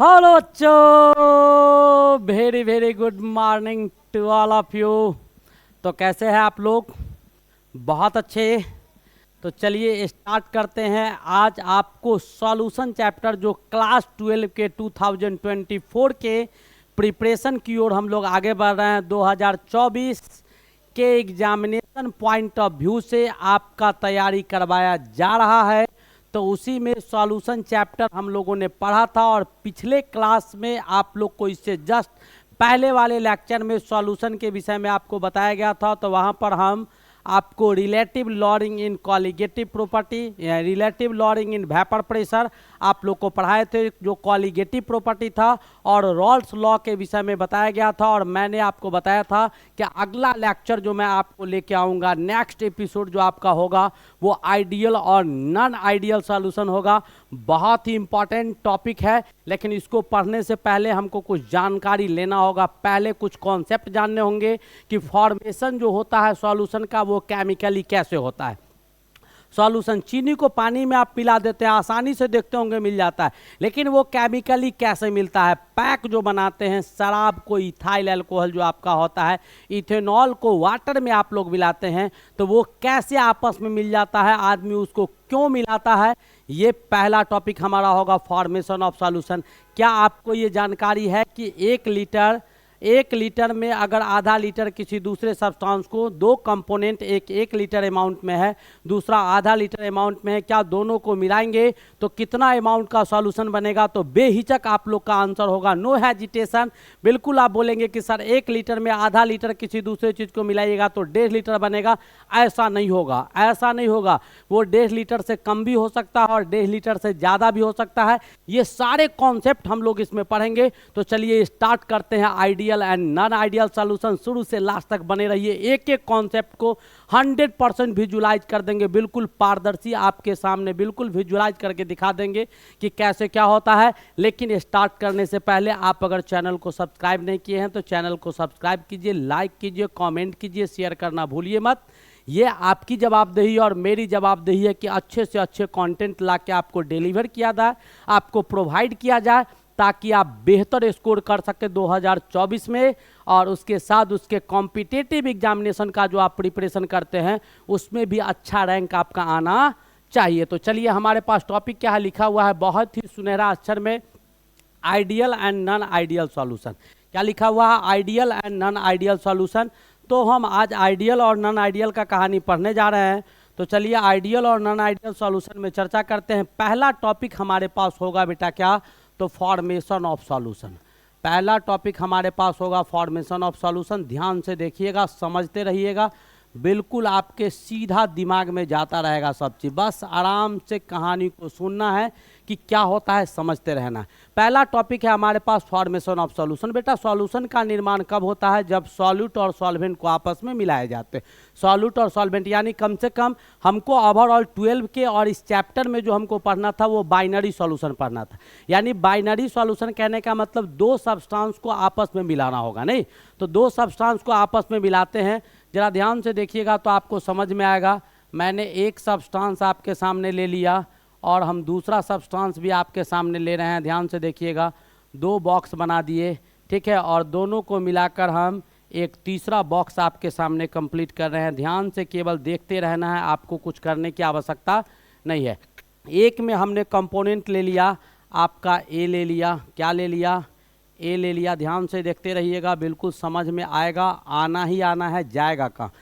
Hello बच्चों, very very good morning to all of you. तो कैसे हैं आप लोग? बहुत अच्छे। तो चलिए स्टार्ट करते हैं। आज आपको सॉल्यूशन चैप्टर जो क्लास 12 के 2024 के प्रिपरेशन की ओर हम लोग आगे बढ़ रहे हैं। 2024 के एग्जामिनेशन पॉइंट ऑफ व्यू से आपका तैयारी करवाया जा रहा है। तो उसी में सॉल्यूशन चैप्टर हम लोगों ने पढ़ा था और पिछले क्लास में आप लोग को इससे जस्ट पहले वाले लेक्चर में सॉल्यूशन के विषय में आपको बताया गया था। तो वहाँ पर हम आपको रिलेटिव लॉरिंग इन कॉलिगेटिव प्रॉपर्टी या relative lowering in vapour pressure आप लोग को पढ़ाए थे, जो कॉलिगेटिव प्रॉपर्टी था, और रॉल्स लॉ के विषय में बताया गया था। और मैंने आपको बताया था कि अगला लेक्चर जो मैं आपको लेके आऊँगा, नेक्स्ट एपिसोड जो आपका होगा, वो आइडियल और नॉन आइडियल सॉल्यूशन होगा। बहुत ही इंपॉर्टेंट टॉपिक है, लेकिन इसको पढ़ने से पहले हमको कुछ जानकारी लेना होगा। पहले कुछ कॉन्सेप्ट जानने होंगे कि फॉर्मेशन जो होता है सॉल्यूशन का, वो केमिकली कैसे होता है। सॉल्यूशन चीनी को पानी में आप पिला देते हैं, आसानी से देखते होंगे मिल जाता है, लेकिन वो केमिकली कैसे मिलता है। पैक जो बनाते हैं शराब को, इथाइल अल्कोहल जो आपका होता है, इथेनॉल को वाटर में आप लोग मिलाते हैं, तो वो कैसे आपस में मिल जाता है, आदमी उसको क्यों मिलाता है, ये पहला टॉपिक हमारा होगा, फॉर्मेशन ऑफ सॉल्यूशन। क्या आपको ये जानकारी है कि 1 लीटर में अगर आधा लीटर किसी दूसरे सब्सटेंस को, दो कंपोनेंट, एक 1 लीटर अमाउंट में है, दूसरा आधा लीटर अमाउंट में है, क्या दोनों को मिलाएंगे तो कितना अमाउंट का सॉल्यूशन बनेगा? तो बेहिचक आप लोग का आंसर होगा, नो हेजिटेशन। बिल्कुल आप बोलेंगे कि सर 1 लीटर में आधा लीटर किसी दूसरे चीज़ को मिलाइएगा तो 1.5 लीटर बनेगा। ऐसा नहीं होगा, ऐसा नहीं होगा। वो 1.5 लीटर से कम भी हो सकता है और 1.5 लीटर से ज़्यादा भी हो सकता है। ये सारे कॉन्सेप्ट हम लोग इसमें पढ़ेंगे। तो चलिए स्टार्ट करते हैं। Ideal and non ideal solution, शुरू से लास्ट तक बने रहिए। एक एक कॉन्सेप्ट को 100% विजुलाइज कर देंगे, बिल्कुल पारदर्शी आपके सामने बिल्कुल विजुलाइज करके दिखा देंगे कि कैसे क्या होता है। लेकिन स्टार्ट करने से पहले आप अगर चैनल को सब्सक्राइब नहीं किए हैं तो चैनल को सब्सक्राइब कीजिए, लाइक कीजिए, कमेंट कीजिए, शेयर करना भूलिए मत। ये आपकी जवाबदेही और मेरी जवाबदेही है कि अच्छे से अच्छे कंटेंट ला के आपको डिलीवर किया जाए, आपको प्रोवाइड किया जाए, ताकि आप बेहतर स्कोर कर सके 2024 में। और उसके साथ उसके कॉम्पिटिटिव एग्जामिनेशन का जो आप प्रिपरेशन करते हैं, उसमें भी अच्छा रैंक आपका आना चाहिए। तो चलिए, हमारे पास टॉपिक क्या है, लिखा हुआ है बहुत ही सुनहरा अक्षर में, ideal and non ideal solution. क्या लिखा हुआ है? Ideal and non ideal solution. तो हम आज आइडियल और नॉन आइडियल का कहानी पढ़ने जा रहे हैं। तो चलिए आइडियल और नॉन आइडियल सॉल्यूशन में चर्चा करते हैं। पहला टॉपिक हमारे पास होगा बेटा क्या, तो फॉर्मेशन ऑफ सॉल्यूशन। पहला टॉपिक हमारे पास होगा फॉर्मेशन ऑफ सॉल्यूशन। ध्यान से देखिएगा, समझते रहिएगा, बिल्कुल आपके सीधा दिमाग में जाता रहेगा सब चीज़। बस आराम से कहानी को सुनना है कि क्या होता है, समझते रहना है। पहला टॉपिक है हमारे पास फॉर्मेशन ऑफ सॉल्यूशन। बेटा सॉल्यूशन का निर्माण कब होता है? जब सॉल्यूट और सॉल्वेंट को आपस में मिलाए जाते हैं। सॉल्यूट और सॉल्वेंट यानी कम से कम हमको ओवरऑल 12 के और इस चैप्टर में जो हमको पढ़ना था वो बाइनरी सॉल्यूशन पढ़ना था। यानी बाइनरी सॉल्यूशन कहने का मतलब दो सब्सटेंस को आपस में मिलाना होगा, नहीं? तो दो सब्सटेंस को आपस में मिलाते हैं। जरा ध्यान से देखिएगा तो आपको समझ में आएगा। मैंने एक सब्सटेंस आपके सामने ले लिया और हम दूसरा सब्सटेंस भी आपके सामने ले रहे हैं। ध्यान से देखिएगा, 2 बॉक्स बना दिए, ठीक है, और दोनों को मिलाकर हम एक तीसरा बॉक्स आपके सामने कंप्लीट कर रहे हैं। ध्यान से केवल देखते रहना है, आपको कुछ करने की आवश्यकता नहीं है। एक में हमने कंपोनेंट ले लिया, आपका ए ले लिया। क्या ले लिया? ए ले लिया। ध्यान से देखते रहिएगा, बिल्कुल समझ में आएगा, आना ही आना है, जाएगा कहाँ,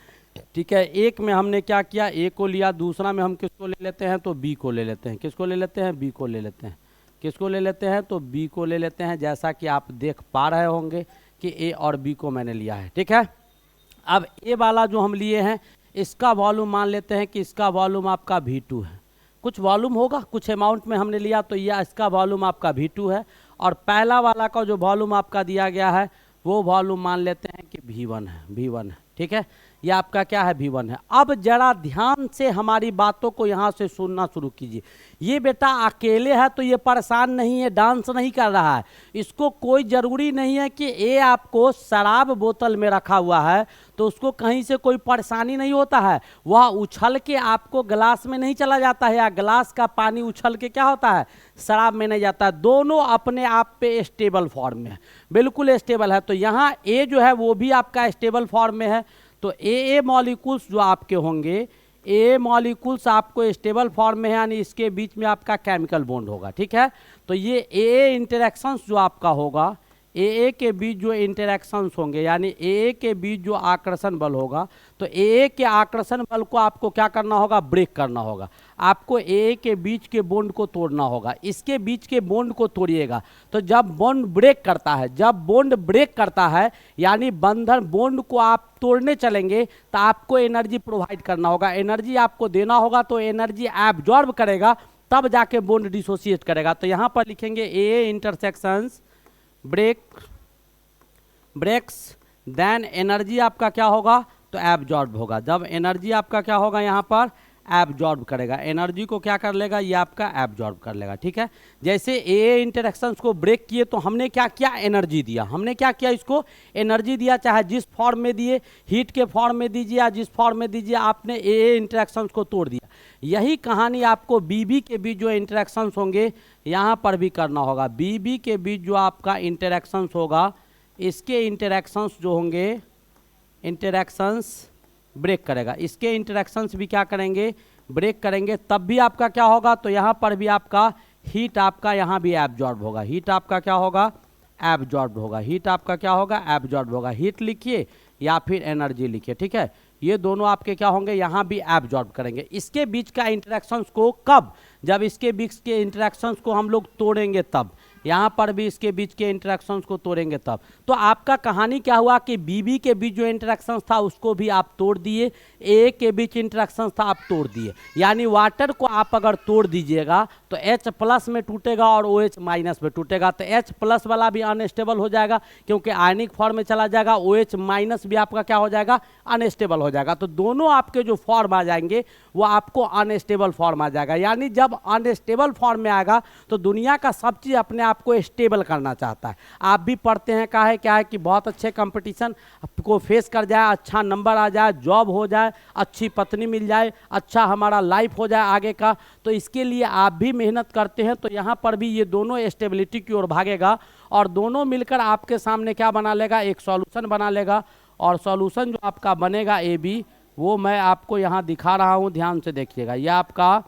ठीक है। एक में हमने क्या किया, ए को लिया। दूसरा में हम किसको ले लेते हैं, तो बी को ले लेते हैं। किसको ले लेते हैं? बी को ले लेते हैं। किसको ले लेते हैं? तो बी को ले लेते हैं। जैसा कि आप देख पा रहे होंगे कि ए और बी को मैंने लिया है, ठीक है। अब ए वाला जो हम लिए हैं, इसका वॉल्यूम मान लेते हैं कि इसका वॉल्यूम आपका V2 है। कुछ वॉल्यूम होगा, कुछ अमाउंट में हमने लिया, तो यह इसका वॉल्यूम आपका V2 है। और पहला वाला का जो वॉल्यूम आपका दिया गया है, वो वॉल्यूम मान लेते हैं कि V1 है, V1 है, ठीक है। ये आपका क्या है V1 है। अब जरा ध्यान से हमारी बातों को यहाँ से सुनना शुरू कीजिए। ये बेटा अकेले है तो ये परेशान नहीं है, डांस नहीं कर रहा है। इसको कोई ज़रूरी नहीं है कि ये आपको शराब बोतल में रखा हुआ है तो उसको कहीं से कोई परेशानी नहीं होता है, वह उछल के आपको गिलास में नहीं चला जाता है, या गिलास का पानी उछल के क्या होता है शराब में नहीं जाता है। दोनों अपने आप पे स्टेबल फॉर्म में है, बिल्कुल स्टेबल है। तो यहाँ ए जो है वो भी आपका स्टेबल फॉर्म में है। तो ए मॉलिक्यूल्स जो आपके होंगे, ए मॉलिक्यूल्स आपको स्टेबल फॉर्म में है, यानी इसके बीच में आपका केमिकल बॉन्ड होगा, ठीक है। तो ये ए इंटरेक्शंस जो आपका होगा, ए के बीच जो इंटरेक्शंस होंगे, यानी ए के बीच जो आकर्षण बल होगा, तो ए के आकर्षण बल को आपको क्या करना होगा, ब्रेक करना होगा। आपको ए के बीच के बॉन्ड को तोड़ना होगा, इसके बीच के बॉन्ड को तोड़िएगा। तो जब बॉन्ड ब्रेक करता है, जब बॉन्ड ब्रेक करता है यानी बंधन बॉन्ड को आप तोड़ने चलेंगे तो आपको एनर्जी प्रोवाइड करना होगा, एनर्जी आपको देना होगा। तो एनर्जी एब्जॉर्ब करेगा तब जाके बॉन्ड डिसोसिएट करेगा। तो यहाँ पर लिखेंगे ए इंटरसेक्शंस ब्रेक्स देन एनर्जी आपका क्या होगा, तो एब्जॉर्ब होगा। जब एनर्जी आपका क्या होगा यहाँ पर एब्जॉर्ब करेगा, एनर्जी को क्या कर लेगा, ये आपका एब्जॉर्ब कर लेगा, ठीक है। जैसे ए इंटरेक्शंस को ब्रेक किए तो हमने क्या किया, एनर्जी दिया। हमने क्या किया, इसको एनर्जी दिया, चाहे जिस फॉर्म में दिए, हीट के फॉर्म में दीजिए या जिस फॉर्म में दीजिए, आपने ए इंटरेक्शंस को तोड़ दिया। यही कहानी आपको बीबी के बीच जो इंटरेक्शंस होंगे यहाँ पर भी करना होगा। बीबी के बीच जो आपका इंटरेक्शंस होगा, इसके इंटरेक्शंस जो होंगे, इंटरेक्शंस ब्रेक करेगा, इसके इंटरेक्शंस भी क्या करेंगे, ब्रेक करेंगे। तब भी आपका क्या होगा, तो यहाँ पर भी आपका हीट आपका यहाँ भी एब्जॉर्ब होगा, हीट आपका क्या होगा, एब्जॉर्ब होगा, हीट आपका क्या होगा, एब्जॉर्ब होगा। हीट लिखिए या फिर एनर्जी लिखिए, ठीक है। ये दोनों आपके क्या होंगे, यहाँ भी एब्जॉर्ब करेंगे। इसके बीच का इंटरेक्शंस को कब, जब इसके बीच के इंटरेक्शंस को हम लोग तोड़ेंगे तब, यहाँ पर भी इसके बीच के इंटरेक्शंस को तोड़ेंगे तब। तो आपका कहानी क्या हुआ कि बीबी के बीच जो इंटरेक्शंस था उसको भी आप तोड़ दिए, ए के बीच इंटरेक्शंस था आप तोड़ दिए। यानी वाटर को आप अगर तोड़ दीजिएगा तो H प्लस में टूटेगा और OH माइनस में टूटेगा। तो H प्लस वाला भी अनस्टेबल हो जाएगा क्योंकि आयनिक फॉर्म में चला जाएगा, OH माइनस भी आपका क्या हो जाएगा, अनस्टेबल हो जाएगा। तो दोनों आपके जो फॉर्म आ जाएंगे वो आपको अनस्टेबल फॉर्म आ जाएगा। यानी जब अनस्टेबल फॉर्म में आएगा तो दुनिया का सब चीज़ अपने आप को स्टेबल करना चाहता है। आप भी पढ़ते हैं क्या है कि बहुत अच्छे कंपटीशन को फेस कर जाए, अच्छा नंबर आ जाए, जॉब हो जाए, अच्छी पत्नी मिल जाए, अच्छा हमारा लाइफ हो जाए आगे का। तो इसके लिए आप भी मेहनत करते हैं। तो यहाँ पर भी ये दोनों स्टेबिलिटी की ओर भागेगा और दोनों मिलकर आपके सामने क्या बना लेगा, एक सॉल्यूशन बना लेगा। और सॉल्यूशन जो आपका बनेगा ए बी, वो मैं आपको यहाँ दिखा रहा हूँ, ध्यान से देखिएगा। यह आपका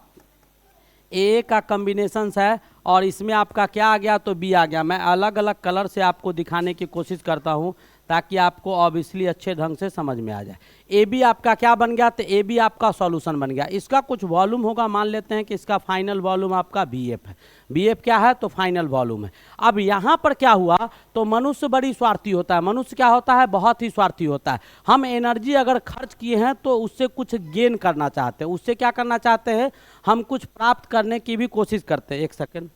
ए का कॉम्बिनेशंस है और इसमें आपका क्या आ गया, तो बी आ गया। मैं अलग अलग कलर से आपको दिखाने की कोशिश करता हूँ ताकि आपको ऑब्वियसली अच्छे ढंग से समझ में आ जाए। ए बी आपका क्या बन गया, तो ए बी आपका सॉल्यूशन बन गया। इसका कुछ वॉल्यूम होगा, मान लेते हैं कि इसका फाइनल वॉल्यूम आपका BF है। BF क्या है, तो फाइनल वॉल्यूम है। अब यहाँ पर क्या हुआ, तो मनुष्य बड़ी स्वार्थी होता है। मनुष्य क्या होता है, बहुत ही स्वार्थी होता है। हम एनर्जी अगर खर्च किए हैं तो उससे कुछ गेन करना चाहते हैं, उससे क्या करना चाहते हैं, हम कुछ प्राप्त करने की भी कोशिश करते हैं। एक सेकेंड,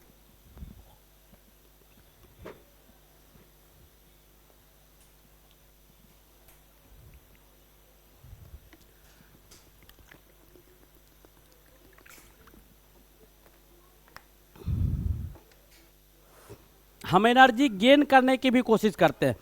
हम एनर्जी गेन करने की भी कोशिश करते हैं।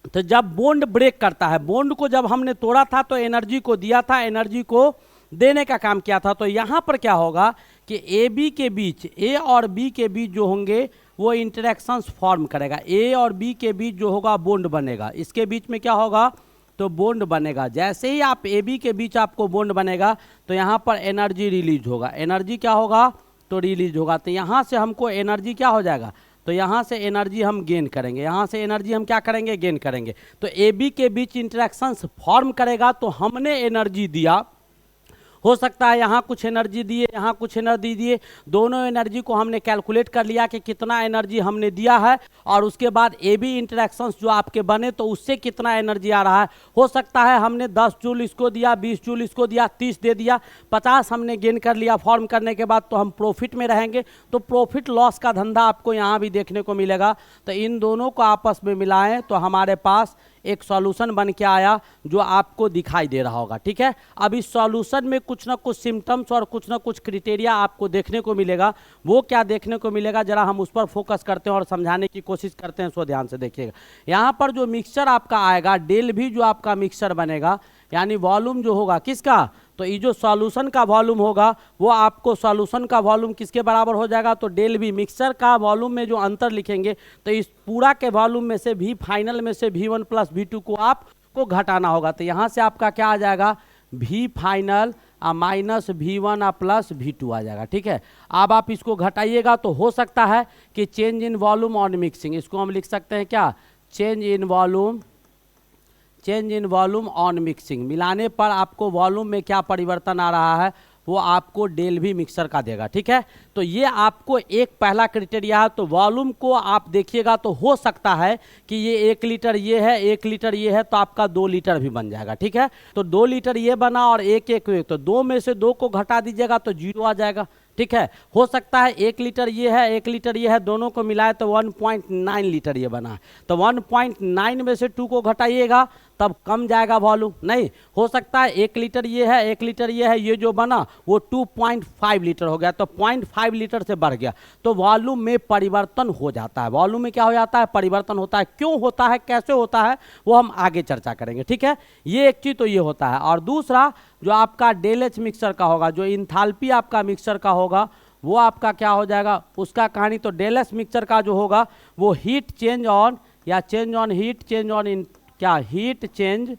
तो जब बॉन्ड ब्रेक करता है, बॉन्ड को जब हमने तोड़ा था तो एनर्जी को दिया था, एनर्जी को देने का काम किया था। तो यहाँ पर क्या होगा कि ए बी के बीच, ए और बी के बीच जो होंगे वो इंटरेक्शंस फॉर्म करेगा। ए और बी के बीच जो होगा बॉन्ड बनेगा, इसके बीच में क्या होगा, तो बॉन्ड बनेगा। जैसे ही आप ए बी के बीच आपको बॉन्ड बनेगा तो यहाँ पर एनर्जी रिलीज होगा, एनर्जी क्या होगा, तो रिलीज होगा। तो यहाँ से हमको एनर्जी क्या हो जाएगा, तो यहाँ से एनर्जी हम गेन करेंगे, यहाँ से एनर्जी हम क्या करेंगे, गेन करेंगे। तो ए बी के बीच इंटरेक्शंस फॉर्म करेगा तो हमने एनर्जी दिया, हो सकता है यहाँ कुछ एनर्जी दिए, यहाँ कुछ एनर्जी दिए, दोनों एनर्जी को हमने कैलकुलेट कर लिया कि कितना एनर्जी हमने दिया है और उसके बाद ए बी इंटरेक्शंस जो आपके बने तो उससे कितना एनर्जी आ रहा है। हो सकता है हमने 10 जूल इसको दिया, 20 जूल इसको दिया, 30 दे दिया, 50 हमने गेन कर लिया फॉर्म करने के बाद, तो हम प्रॉफिट में रहेंगे। तो प्रॉफिट लॉस का धंधा आपको यहाँ भी देखने को मिलेगा। तो इन दोनों को आपस में मिलाएं तो हमारे पास एक सॉल्यूशन बन के आया जो आपको दिखाई दे रहा होगा, ठीक है। अब इस सॉल्यूशन में कुछ ना कुछ सिम्टम्स और कुछ ना कुछ क्राइटेरिया आपको देखने को मिलेगा। वो क्या देखने को मिलेगा, जरा हम उस पर फोकस करते हैं और समझाने की कोशिश करते हैं, सो ध्यान से देखिएगा। यहाँ पर जो मिक्सचर आपका आएगा, डेल भी जो आपका मिक्सचर बनेगा, यानी वॉल्यूम जो होगा किसका, तो ये जो सॉल्यूशन का वॉल्यूम होगा वो आपको सॉल्यूशन का वॉल्यूम किसके बराबर हो जाएगा, तो डेल भी मिक्सचर का वॉल्यूम में जो अंतर लिखेंगे तो इस पूरा के वॉल्यूम में से भी फाइनल में से V1 प्लस V2 को आपको घटाना होगा। तो यहाँ से आपका क्या आ जाएगा, V final minus V1 plus V2 आ जाएगा, ठीक है। अब आप इसको घटाइएगा तो हो सकता है कि change in volume on mixing, इसको हम लिख सकते हैं क्या, change in volume on mixing. मिलाने पर आपको वॉल्यूम में क्या परिवर्तन आ रहा है वो आपको डेल भी मिक्सर का देगा, ठीक है। तो ये आपको एक पहला क्राइटेरिया है। तो वॉल्यूम को आप देखिएगा तो हो सकता है कि ये 1 लीटर ये है, 1 लीटर ये है, तो आपका 2 लीटर भी बन जाएगा, ठीक है। तो 2 लीटर ये बना और 1 तो 2 में से 2 को घटा दीजिएगा तो 0 आ जाएगा, ठीक है। हो सकता है 1 लीटर ये है, 1 लीटर ये है, दोनों को मिलाए तो 1.9 लीटर ये बना है। तो 1.9 में से 2 को घटाइएगा तब कम जाएगा वॉल्यूम, नहीं हो सकता है 1 लीटर ये है, 1 लीटर ये है, ये जो बना वो 2.5 लीटर हो गया, तो 0.5 लीटर से बढ़ गया। तो वॉल्यूम में परिवर्तन हो जाता है, वॉल्यूम में क्या हो जाता है, परिवर्तन होता है। क्यों होता है, कैसे होता है, वो हम आगे चर्चा करेंगे, ठीक है। ये एक चीज तो ये होता है। और दूसरा जो आपका डेल एच मिक्सर का होगा, जो इंथाल्पी आपका मिक्सर का होगा वो आपका क्या हो जाएगा, उसका कहानी तो डेल एच मिक्सर का जो होगा वो हीट चेंज ऑन या change on heat change on in क्या, heat change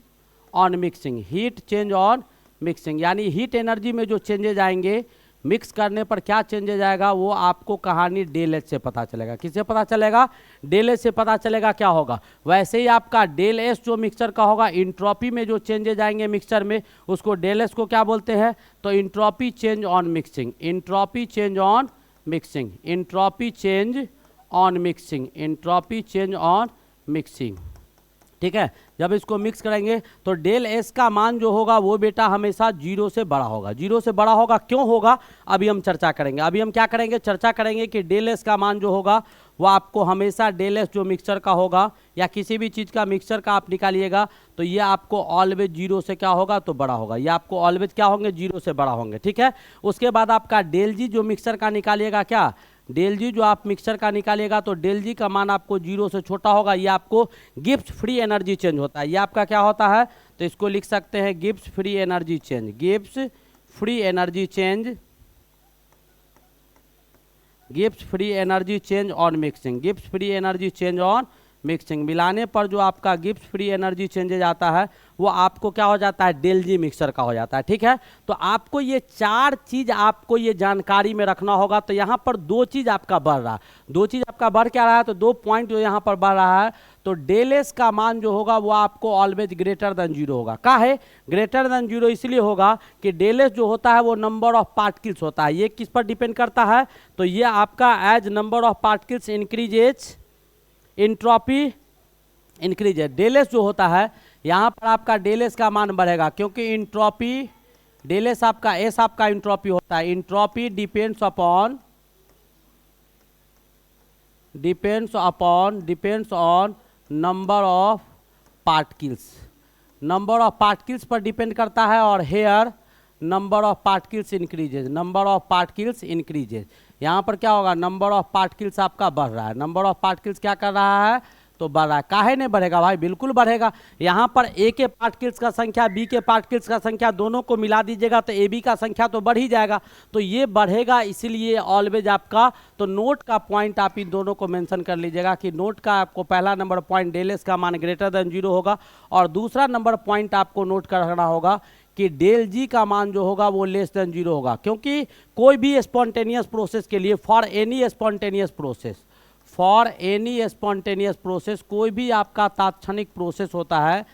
on mixing, heat change on mixing, यानी हीट एनर्जी में जो चेंजेज आएंगे मिक्स करने पर क्या चेंजेज आएगा वो आपको कहानी डेल एच से पता चलेगा। किससे पता चलेगा, डेल एच से पता चलेगा क्या होगा। वैसे ही आपका डेल एस जो मिक्सचर का होगा, इंट्रोपी में जो चेंजेज आएंगे मिक्सचर में उसको डेल एस को क्या बोलते हैं, तो entropy change on mixing, entropy change on mixing, entropy change on mixing, entropy change on mixing, ठीक है। जब इसको मिक्स करेंगे तो डेल एस का मान जो होगा वो बेटा हमेशा 0 से बड़ा होगा, 0 से बड़ा होगा। क्यों होगा अभी हम चर्चा करेंगे। अभी हम क्या करेंगे, चर्चा करेंगे कि डेल एस का मान जो होगा वो आपको हमेशा डेल एस जो मिक्सचर का होगा या किसी भी चीज़ का मिक्सचर का आप निकालिएगा तो ये आपको ऑलवेज 0 से क्या होगा, तो बड़ा होगा। ये आपको ऑलवेज क्या होंगे, 0 से बड़ा होंगे, ठीक है। उसके बाद आपका डेल जी जो मिक्सचर का निकालिएगा, क्या डेल जी जो आप मिक्सचर का निकालिएगा तो डेल जी का मान आपको 0 से छोटा होगा। ये आपको गिब्स फ्री एनर्जी चेंज होता है। ये आपका क्या होता है, तो इसको लिख सकते हैं Gibbs free energy change, Gibbs free energy change, Gibbs free energy change on mixing, Gibbs free energy change on mixing. मिलाने पर जो आपका गिब्स फ्री एनर्जी चेंजेज आता है वो आपको क्या हो जाता है, डेल जी मिक्सर का हो जाता है, ठीक है। तो आपको ये 4 चीज़ आपको ये जानकारी में रखना होगा। तो यहाँ पर 2 चीज़ आपका बढ़ रहा है, 2 चीज़ आपका बढ़ क्या रहा है, तो 2 पॉइंट जो यहाँ पर बढ़ रहा है। तो डेल एस का मान जो होगा वो आपको ऑलवेज ग्रेटर देन 0 होगा। का है ग्रेटर देन 0 इसलिए होगा कि डेल एस जो होता है वो नंबर ऑफ पार्टिकल्स होता है। ये किस पर डिपेंड करता है, तो ये आपका as number of particles increases entropy increases. Del S जो होता है यहाँ पर आपका डेल एस का मान बढ़ेगा क्योंकि इंट्रोपी डेल एस आपका एस आपका इंट्रोपी होता है। Entropy depends on number of particles, number of particles पर डिपेंड करता है। और here number of particles increases, number of particles increases. यहाँ पर क्या होगा, नंबर ऑफ पार्टिकल्स आपका बढ़ रहा है, नंबर ऑफ पार्टिकल्स क्या कर रहा है, तो बढ़ रहा है। काहे नहीं बढ़ेगा भाई, बिल्कुल बढ़ेगा। यहाँ पर ए के पार्टिकल्स का संख्या बी के पार्टिकल्स का संख्या दोनों को मिला दीजिएगा तो ए बी का संख्या तो बढ़ ही जाएगा। तो ये बढ़ेगा, इसीलिए ऑलवेज आपका तो नोट का पॉइंट आप इन दोनों को मेंशन कर लीजिएगा कि नोट का आपको पहला नंबर पॉइंट डेल एस का मान ग्रेटर देन 0 होगा और दूसरा नंबर पॉइंट आपको नोट करना होगा कि डेल जी का मान जो होगा वो लेस देन 0 होगा। क्योंकि कोई भी स्पॉन्टेनियस प्रोसेस के लिए फॉर एनी स्पॉन्टेनियस प्रोसेस कोई भी आपका तात्क्षणिक प्रोसेस होता है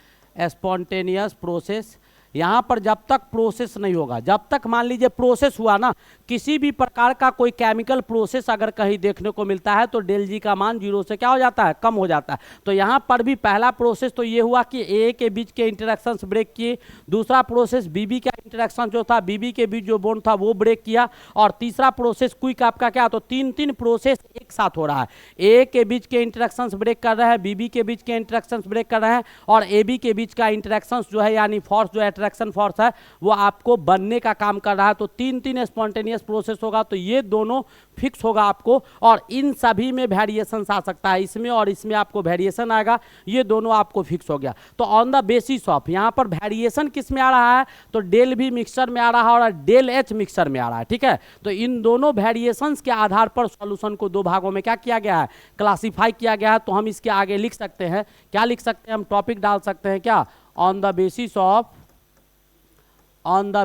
स्पॉन्टेनियस प्रोसेस, यहाँ पर जब तक प्रोसेस नहीं होगा, जब तक मान लीजिए प्रोसेस हुआ ना, किसी भी प्रकार का कोई केमिकल प्रोसेस अगर कहीं देखने को मिलता है तो डेल जी का मान 0 से क्या हो जाता है, कम हो जाता है। तो यहाँ पर भी पहला प्रोसेस तो ये हुआ कि ए के बीच के इंटरेक्शंस ब्रेक किए, दूसरा प्रोसेस बीबी का इंटरेक्शन जो था, बीबी के बीच जो बॉन्ड था वो ब्रेक किया, और तीसरा प्रोसेस क्विक आपका क्या, तो 3 प्रोसेस एक एक साथ हो रहा है। ए के बीच के इंटरेक्शंस ब्रेक कर रहे हैं, बीबी के बीच के इंटरेक्शंस ब्रेक कर रहे हैं, और ए बी के बीच का इंटरेक्शंस जो है यानी फोर्स जो अट्रैक्शन फोर्स है वो आपको बनने का काम कर रहा है। तो तीन तीन स्पॉन्टेनियस प्रोसेस होगा, तो ये दोनों फिक्स होगा आपको, और इन सभी में वेरिएशन आ सकता है, इसमें और इसमें आपको वेरिएशन आएगा, ये दोनों आपको फिक्स हो गया। तो ऑन द बेसिस ऑफ यहाँ पर वेरिएशन किस में आ रहा है, तो डेल भी मिक्सचर में आ रहा है और डेल एच मिक्सचर में आ रहा है, ठीक है। तो इन दोनों वेरिएशंस के आधार पर सॉल्यूशन को दो भागों में क्या किया गया है, क्लासिफाई किया गया है। तो हम इसके आगे लिख सकते हैं, क्या लिख सकते हैं, हम टॉपिक डाल सकते हैं क्या, on the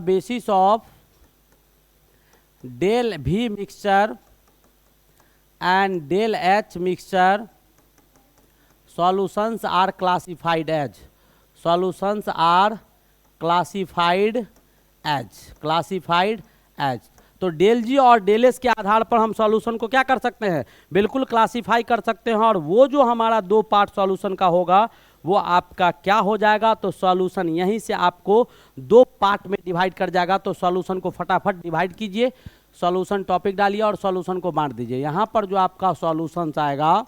basis of del V mixture and del H mixture solutions are classified as तो डेल जी और डेल एस के आधार पर हम सॉल्यूशन को क्या कर सकते हैं, बिल्कुल क्लासिफाई कर सकते हैं। और वो जो हमारा दो पार्ट सॉल्यूशन का होगा वो आपका क्या हो जाएगा, तो सॉल्यूशन यहीं से आपको दो पार्ट में डिवाइड कर जाएगा। तो सॉल्यूशन को फटाफट डिवाइड कीजिए, सॉल्यूशन टॉपिक डालिए और सॉल्यूशन को बांट दीजिए। यहाँ पर जो आपका सॉल्यूशन आएगा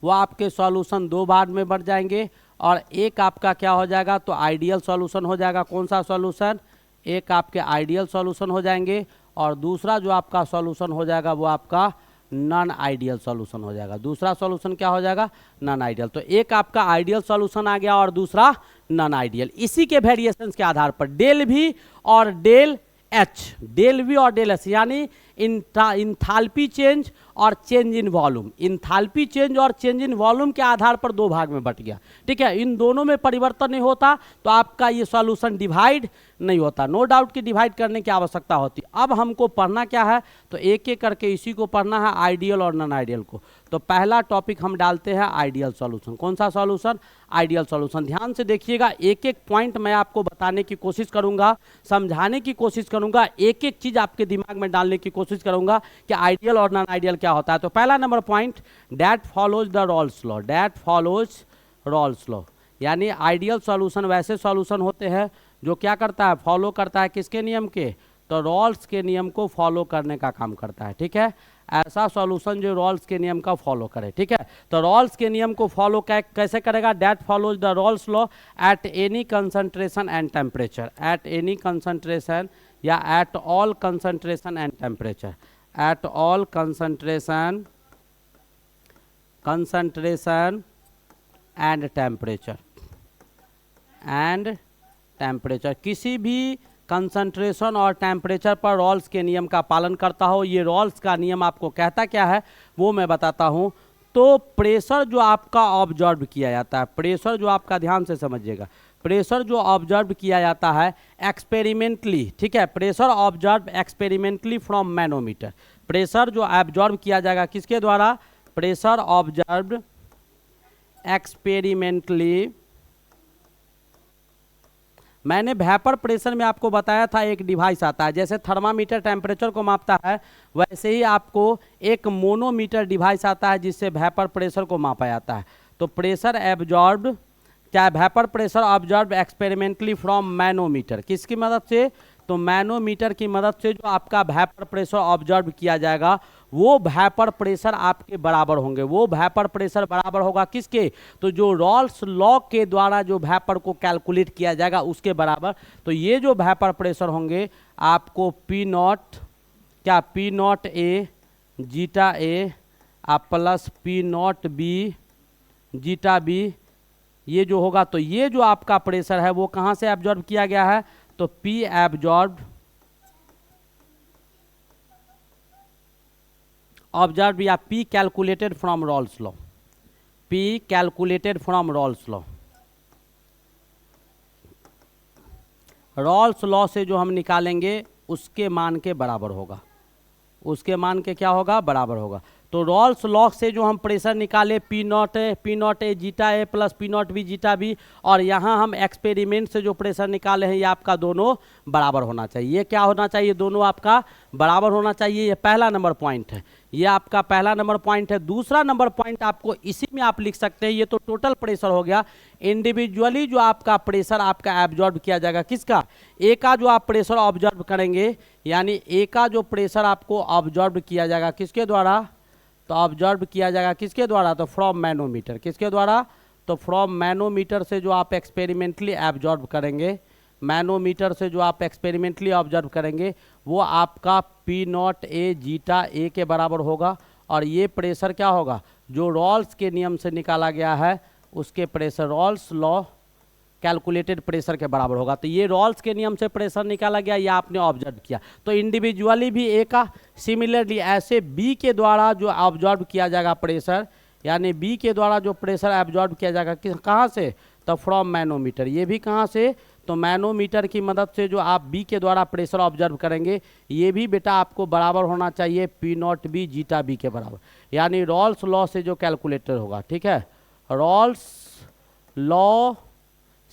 वो आपके सॉल्यूशन दो बार में बढ़ जाएंगे, और एक आपका क्या हो जाएगा, तो आइडियल सॉल्यूशन हो जाएगा। कौन सा सॉल्यूशन, एक आपके आइडियल सॉल्यूशन हो जाएंगे, और दूसरा जो आपका सॉल्यूशन हो जाएगा वो आपका नॉन आइडियल सॉल्यूशन हो जाएगा। दूसरा सॉल्यूशन क्या हो जाएगा, नॉन आइडियल। तो एक आपका आइडियल सॉल्यूशन आ गया और दूसरा नॉन आइडियल। इसी के वेरिएशंस के आधार पर डेल भी और डेल एच, डेल वी और डेल एच यानी इंथाल्पी चेंज और change in volume, enthalpy change और चेंज इन वॉल्यूम के आधार पर दो भाग में बट गया, ठीक है। इन दोनों में परिवर्तन नहीं होता तो आपका ये सॉल्यूशन डिवाइड नहीं होता। नो डाउट कि डिवाइड करने की आवश्यकता होती। अब हमको पढ़ना क्या है, तो एक एक करके इसी को पढ़ना है, आइडियल और नॉन आइडियल को। तो पहला टॉपिक हम डालते हैं आइडियल सॉल्यूशन। कौन सा सॉल्यूशन, आइडियल सॉल्यूशन। ध्यान से देखिएगा, एक एक पॉइंट मैं आपको बताने की कोशिश करूंगा, समझाने की कोशिश करूंगा, एक एक चीज आपके दिमाग में डालने की कोशिश करूंगा कि आइडियल और नॉन आइडियल क्या होता है। तो पहला number point, that follows the Raoult's law, that follows Rawls law, यानी आइडियल सॉल्यूशन वैसे सॉल्यूशन होते हैं जो क्या करता है, फॉलो करता है किसके नियम के, तो रॉल्स के नियम को फॉलो करने का काम करता है, ठीक है। ऐसा सॉल्यूशन जो रॉल्स के नियम का फॉलो करे, ठीक है। तो रॉल्स के नियम को फॉलो कैसे करेगा, that follows the Raoult's law at any concentration and temperature, at any concentration या at all concentration and temperature, at all concentration and temperature, किसी भी कंसंट्रेशन और टेम्परेचर पर रॉल्स के नियम का पालन करता हो। ये रॉल्स का नियम आपको कहता क्या है वो मैं बताता हूँ। तो प्रेशर जो आपका ऑब्जर्व किया जाता है, प्रेशर जो आपका, ध्यान से समझिएगा, प्रेशर जो ऑब्जर्व किया जाता है एक्सपेरिमेंटली, ठीक है, pressure observe experimentally from manometer, pressure जो ऑब्जर्व किया जाएगा किसके द्वारा, प्रेशर ऑब्जर्व एक्सपेरिमेंटली। मैंने वेपर प्रेशर में आपको बताया था एक डिवाइस आता है, जैसे थर्मामीटर टेम्परेचर को मापता है वैसे ही आपको एक मोनोमीटर डिवाइस आता है जिससे वेपर प्रेशर को मापा जाता है। तो प्रेशर एब्जॉर्ब्ड, क्या vapour pressure observe experimentally from manometer, किसकी मदद से, तो मैनोमीटर की मदद से जो आपका वेपर प्रेशर ऑब्जर्व किया जाएगा वो वेपर प्रेशर आपके बराबर होंगे, वो वेपर प्रेशर बराबर होगा किसके, तो जो रॉल्स लॉ के द्वारा जो वेपर को कैलकुलेट किया जाएगा उसके बराबर। तो ये जो वेपर प्रेशर होंगे आपको पी नॉट, क्या P naught A zeta A plus P not B zeta B, ये जो होगा, तो ये जो आपका प्रेशर है वो कहाँ से एब्जॉर्ब किया गया है, तो पी एब्जॉर्ब ऑब्जर्व या P calculated from Raoult's law, P calculated from Raoult's law, Rawls law से जो हम निकालेंगे उसके मान के बराबर होगा, उसके मान के क्या होगा, बराबर होगा। तो रॉल्स लॉ से जो हम प्रेशर निकाले P naught A zeta A plus P not B zeta B, और यहाँ हम एक्सपेरिमेंट से जो प्रेशर निकाले हैं ये आपका दोनों बराबर होना चाहिए। ये क्या होना चाहिए, दोनों आपका बराबर होना चाहिए। ये पहला नंबर पॉइंट है, ये आपका पहला नंबर पॉइंट है। दूसरा नंबर पॉइंट आपको इसी में आप लिख सकते हैं, ये तो टोटल प्रेशर हो गया, इंडिविजुअली जो आपका प्रेशर आपका एब्जॉर्ब किया जाएगा किसका, ए का जो आप प्रेशर ऑब्जर्व करेंगे, यानी ए का जो प्रेशर आपको ऑब्जर्व किया जाएगा किसके द्वारा, तो ऑब्जर्व किया जाएगा किसके द्वारा, तो फ्रॉम मैनोमीटर, किसके द्वारा, तो फ्रॉम मैनोमीटर से जो आप एक्सपेरिमेंटली ऑब्जर्व करेंगे, मैनोमीटर से जो आप एक्सपेरिमेंटली ऑब्जर्व करेंगे वो आपका पी नॉट ए जीटा ए के बराबर होगा। और ये प्रेशर क्या होगा, जो रॉल्स के नियम से निकाला गया है उसके pressure, Rawls law calculated pressure के बराबर होगा। तो ये रॉल्स के नियम से प्रेशर निकाला गया, ये आपने ऑब्जर्व किया। तो इंडिविजुअली भी ए का, सिमिलरली ऐसे बी के द्वारा जो ऑब्जर्व किया जाएगा प्रेशर, यानी बी के द्वारा जो प्रेशर ऑब्जर्व किया जाएगा कहाँ से, तो फ्रॉम मैनोमीटर। ये भी कहाँ से, तो मैनोमीटर की मदद से जो आप बी के द्वारा प्रेशर ऑब्जर्व करेंगे ये भी बेटा आपको बराबर होना चाहिए P not B zeta B के बराबर, यानी रॉल्स लॉ से जो कैलकुलेटर होगा, ठीक है, रॉल्स लॉ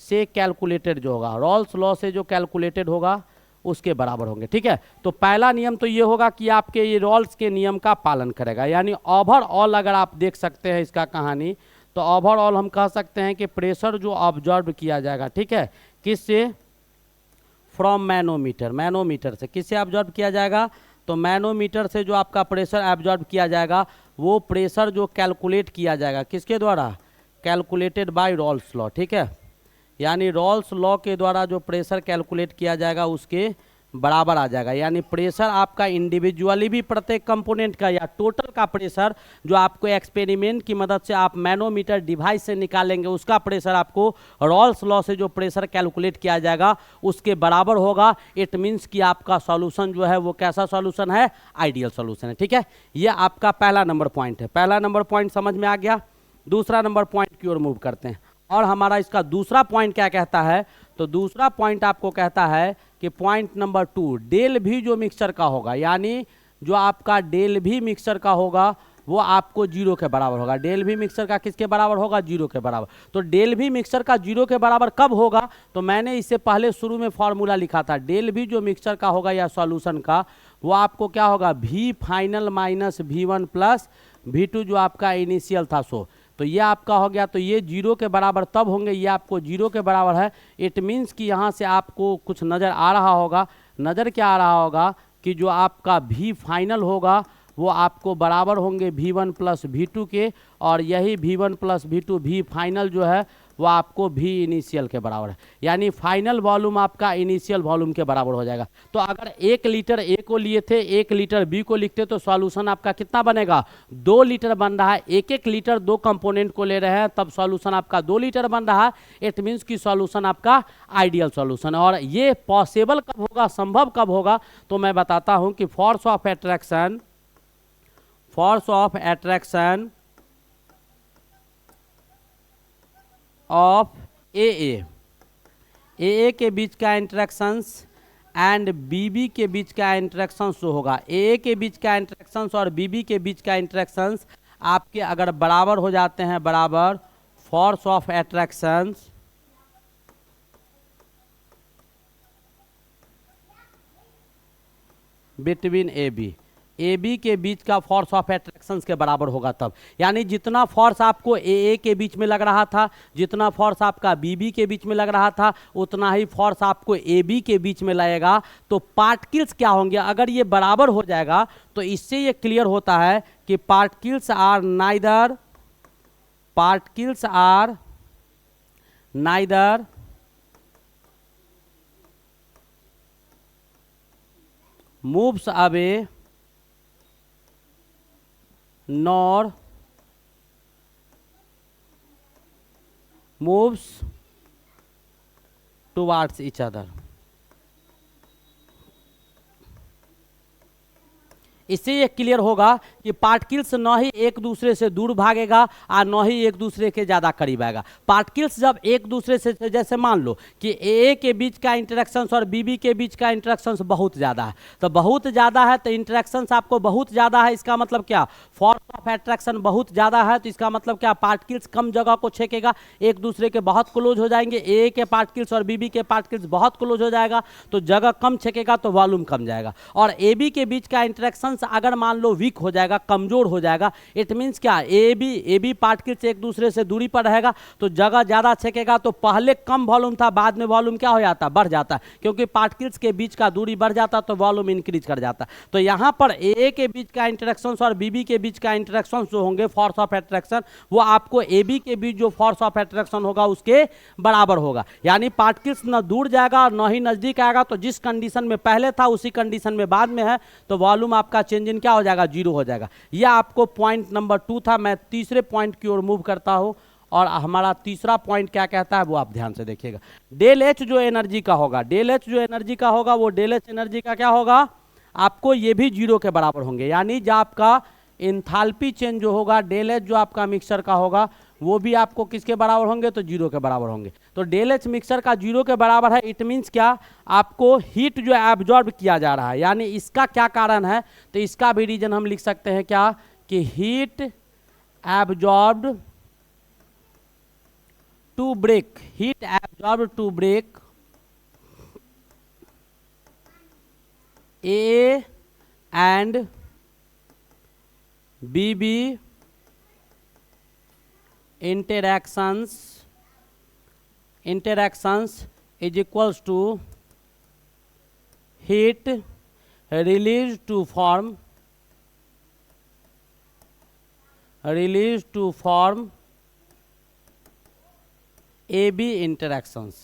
से कैलकुलेटेड जो होगा, रॉल्स लॉ से जो कैलकुलेटेड होगा उसके बराबर होंगे, ठीक है। तो पहला नियम तो ये होगा कि आपके ये रॉल्स के नियम का पालन करेगा, यानी ओवरऑल अगर आप देख सकते हैं इसका कहानी, तो ओवरऑल हम कह सकते हैं कि प्रेशर जो ऑब्जर्व किया जाएगा, ठीक है, किससे, फ्रॉम मैनोमीटर, मैनोमीटर से किससे ऑब्जर्व किया जाएगा, तो मैनोमीटर से जो आपका प्रेशर ऑब्जर्व किया जाएगा वो प्रेशर जो कैलकुलेट किया जाएगा किसके द्वारा, कैलकुलेटेड बाय रॉल्स लॉ, ठीक है, यानी रॉल्स लॉ के द्वारा जो प्रेशर कैलकुलेट किया जाएगा उसके बराबर आ जाएगा। यानी प्रेशर आपका इंडिविजुअली भी प्रत्येक कंपोनेंट का या टोटल का प्रेशर जो आपको एक्सपेरिमेंट की मदद से आप मैनोमीटर डिवाइस से निकालेंगे उसका प्रेशर आपको रॉल्स लॉ से जो प्रेशर कैलकुलेट किया जाएगा उसके बराबर होगा। इट मीन्स कि आपका सॉल्यूशन जो है वो कैसा सॉल्यूशन है, आइडियल सॉल्यूशन है, ठीक है। ये आपका पहला नंबर पॉइंट है, पहला नंबर पॉइंट समझ में आ गया। दूसरा नंबर पॉइंट की ओर मूव करते हैं, और हमारा इसका दूसरा पॉइंट क्या कहता है, तो दूसरा पॉइंट आपको कहता है कि पॉइंट नंबर 2, डेल भी जो मिक्सचर का होगा, यानी जो आपका डेल भी मिक्सचर का होगा वो आपको जीरो के बराबर होगा। डेल भी मिक्सचर का किसके बराबर होगा, जीरो के बराबर। तो डेल भी मिक्सचर का जीरो के बराबर कब होगा, तो मैंने इससे पहले शुरू में फॉर्मूला लिखा था, डेल भी जो मिक्सचर का होगा या सॉल्यूशन का वो आपको क्या होगा, we final minus V1 plus V2 जो आपका इनिशियल था सो, तो ये आपका हो गया। तो ये जीरो के बराबर तब होंगे, ये आपको जीरो के बराबर है। इट मीन्स कि यहाँ से आपको कुछ नज़र आ रहा होगा, नज़र क्या आ रहा होगा कि जो आपका V फाइनल होगा वो आपको बराबर होंगे V1 प्लस V2 के, और यही V1 plus V2 V final जो है वो आपको V इनिशियल के बराबर है, यानी फाइनल वॉल्यूम आपका इनिशियल वॉल्यूम के बराबर हो जाएगा। तो अगर 1 लीटर A को लिए थे, 1 लीटर B को लिखते तो सॉल्यूशन आपका कितना बनेगा, 2 लीटर बन रहा है। 1-1 लीटर दो कंपोनेंट को ले रहे हैं तब सॉल्यूशन आपका 2 लीटर बन रहा है। इट मीन्स कि सॉल्यूशन आपका आइडियल सॉल्यूशन है। और ये पॉसिबल कब होगा, संभव कब होगा, तो मैं बताता हूँ कि फोर्स ऑफ एट्रैक्शन ऑफ ए के बीच का इंटरेक्शंस एंड बीबी के बीच का इंटरेक्शंस जो होगा, ए के बीच का इंटरेक्शंस और बीबी के बीच का इंटरेक्शंस आपके अगर बराबर हो जाते हैं, बराबर force of attractions between A B के बीच का फोर्स ऑफ एट्रैक्शंस के बराबर होगा तब, यानी जितना फोर्स आपको ए के बीच में लग रहा था, जितना फोर्स आपका बी के बीच में लग रहा था, उतना ही फोर्स आपको ए बी के बीच में लगेगा। तो पार्टिकल्स क्या होंगे, अगर ये बराबर हो जाएगा तो इससे ये क्लियर होता है कि particles are neither moves away nor moves towards each other। इससे ये क्लियर होगा कि पार्टिकल्स न ही एक दूसरे से दूर भागेगा और न ही एक दूसरे के ज़्यादा करीब आएगा। पार्टिकल्स जब एक दूसरे से, जैसे मान लो कि ए के बीच का इंटरेक्शंस और बी के बीच का इंटरेक्शंस बहुत ज़्यादा है, तो बहुत ज़्यादा है तो इंटरेक्शंस आपको बहुत ज़्यादा है, इसका मतलब क्या, फोर्स ऑफ एट्रैक्शन बहुत ज़्यादा है, तो इसका मतलब क्या, पार्टिकल्स कम जगह को छेकेगा, एक दूसरे के बहुत क्लोज हो जाएंगे। ए के पार्टिकल्स और बी के पार्टिकल्स बहुत क्लोज हो जाएगा तो जगह कम छेकेगा तो वॉल्यूम कम जाएगा। और ए बी के बीच का इंटरेक्शन इंटरेक्शंस अगर मान लो वीक हो जाएगा, कमजोर हो जाएगा, इट मीन्स क्या, ए बी पार्टिकल्स एक दूसरे से दूरी पर रहेगा तो जगह ज़्यादा छेकेगा, तो पहले कम वॉल्यूम था, बाद में वॉल्यूम क्या हो जाता, बढ़ जाता, क्योंकि पार्टिकल्स के बीच का दूरी बढ़ जाता तो वॉल्यूम इंक्रीज कर जाता। तो यहाँ पर ए के बीच का इंटरेक्शन और बी के बीच का इंटरेक्शन जो होंगे फोर्स ऑफ अट्रैक्शन, वो आपको ए बी के बीच जो फोर्स ऑफ अट्रैक्शन होगा उसके बराबर होगा। यानी पार्टिकल्स न दूर जाएगा और न ही नजदीक आएगा, तो जिस कंडीशन में पहले था उसी कंडीशन में बाद में है, तो वॉल्यूम आपका चेंज इन क्या हो जाएगा, जीरो हो जाएगा। यह आपको पॉइंट नंबर 2 था। मैं तीसरे पॉइंट की ओर मूव करता हूं, और हमारा तीसरा पॉइंट क्या कहता है वो आप ध्यान से देखिएगा। डेल एच जो एनर्जी का होगा, डेल एच जो एनर्जी का होगा, वो डेल एच एनर्जी का क्या होगा, आपको ये भी जीरो के बराबर होंगे। यानी जो आपका इंथाल्पी चेंज जो होगा, डेल एच जो आपका मिक्सर का होगा, वो भी आपको किसके बराबर होंगे, तो जीरो के बराबर होंगे। तो डेल एच मिक्सर का जीरो के बराबर है, इट मीन्स क्या, आपको हीट जो एब्जॉर्ब किया जा रहा है। यानी इसका क्या कारण है, तो इसका भी रीजन हम लिख सकते हैं क्या, कि heat absorbed to break, heat absorbed to break A and BB interactions is equals to heat released to form AB interactions।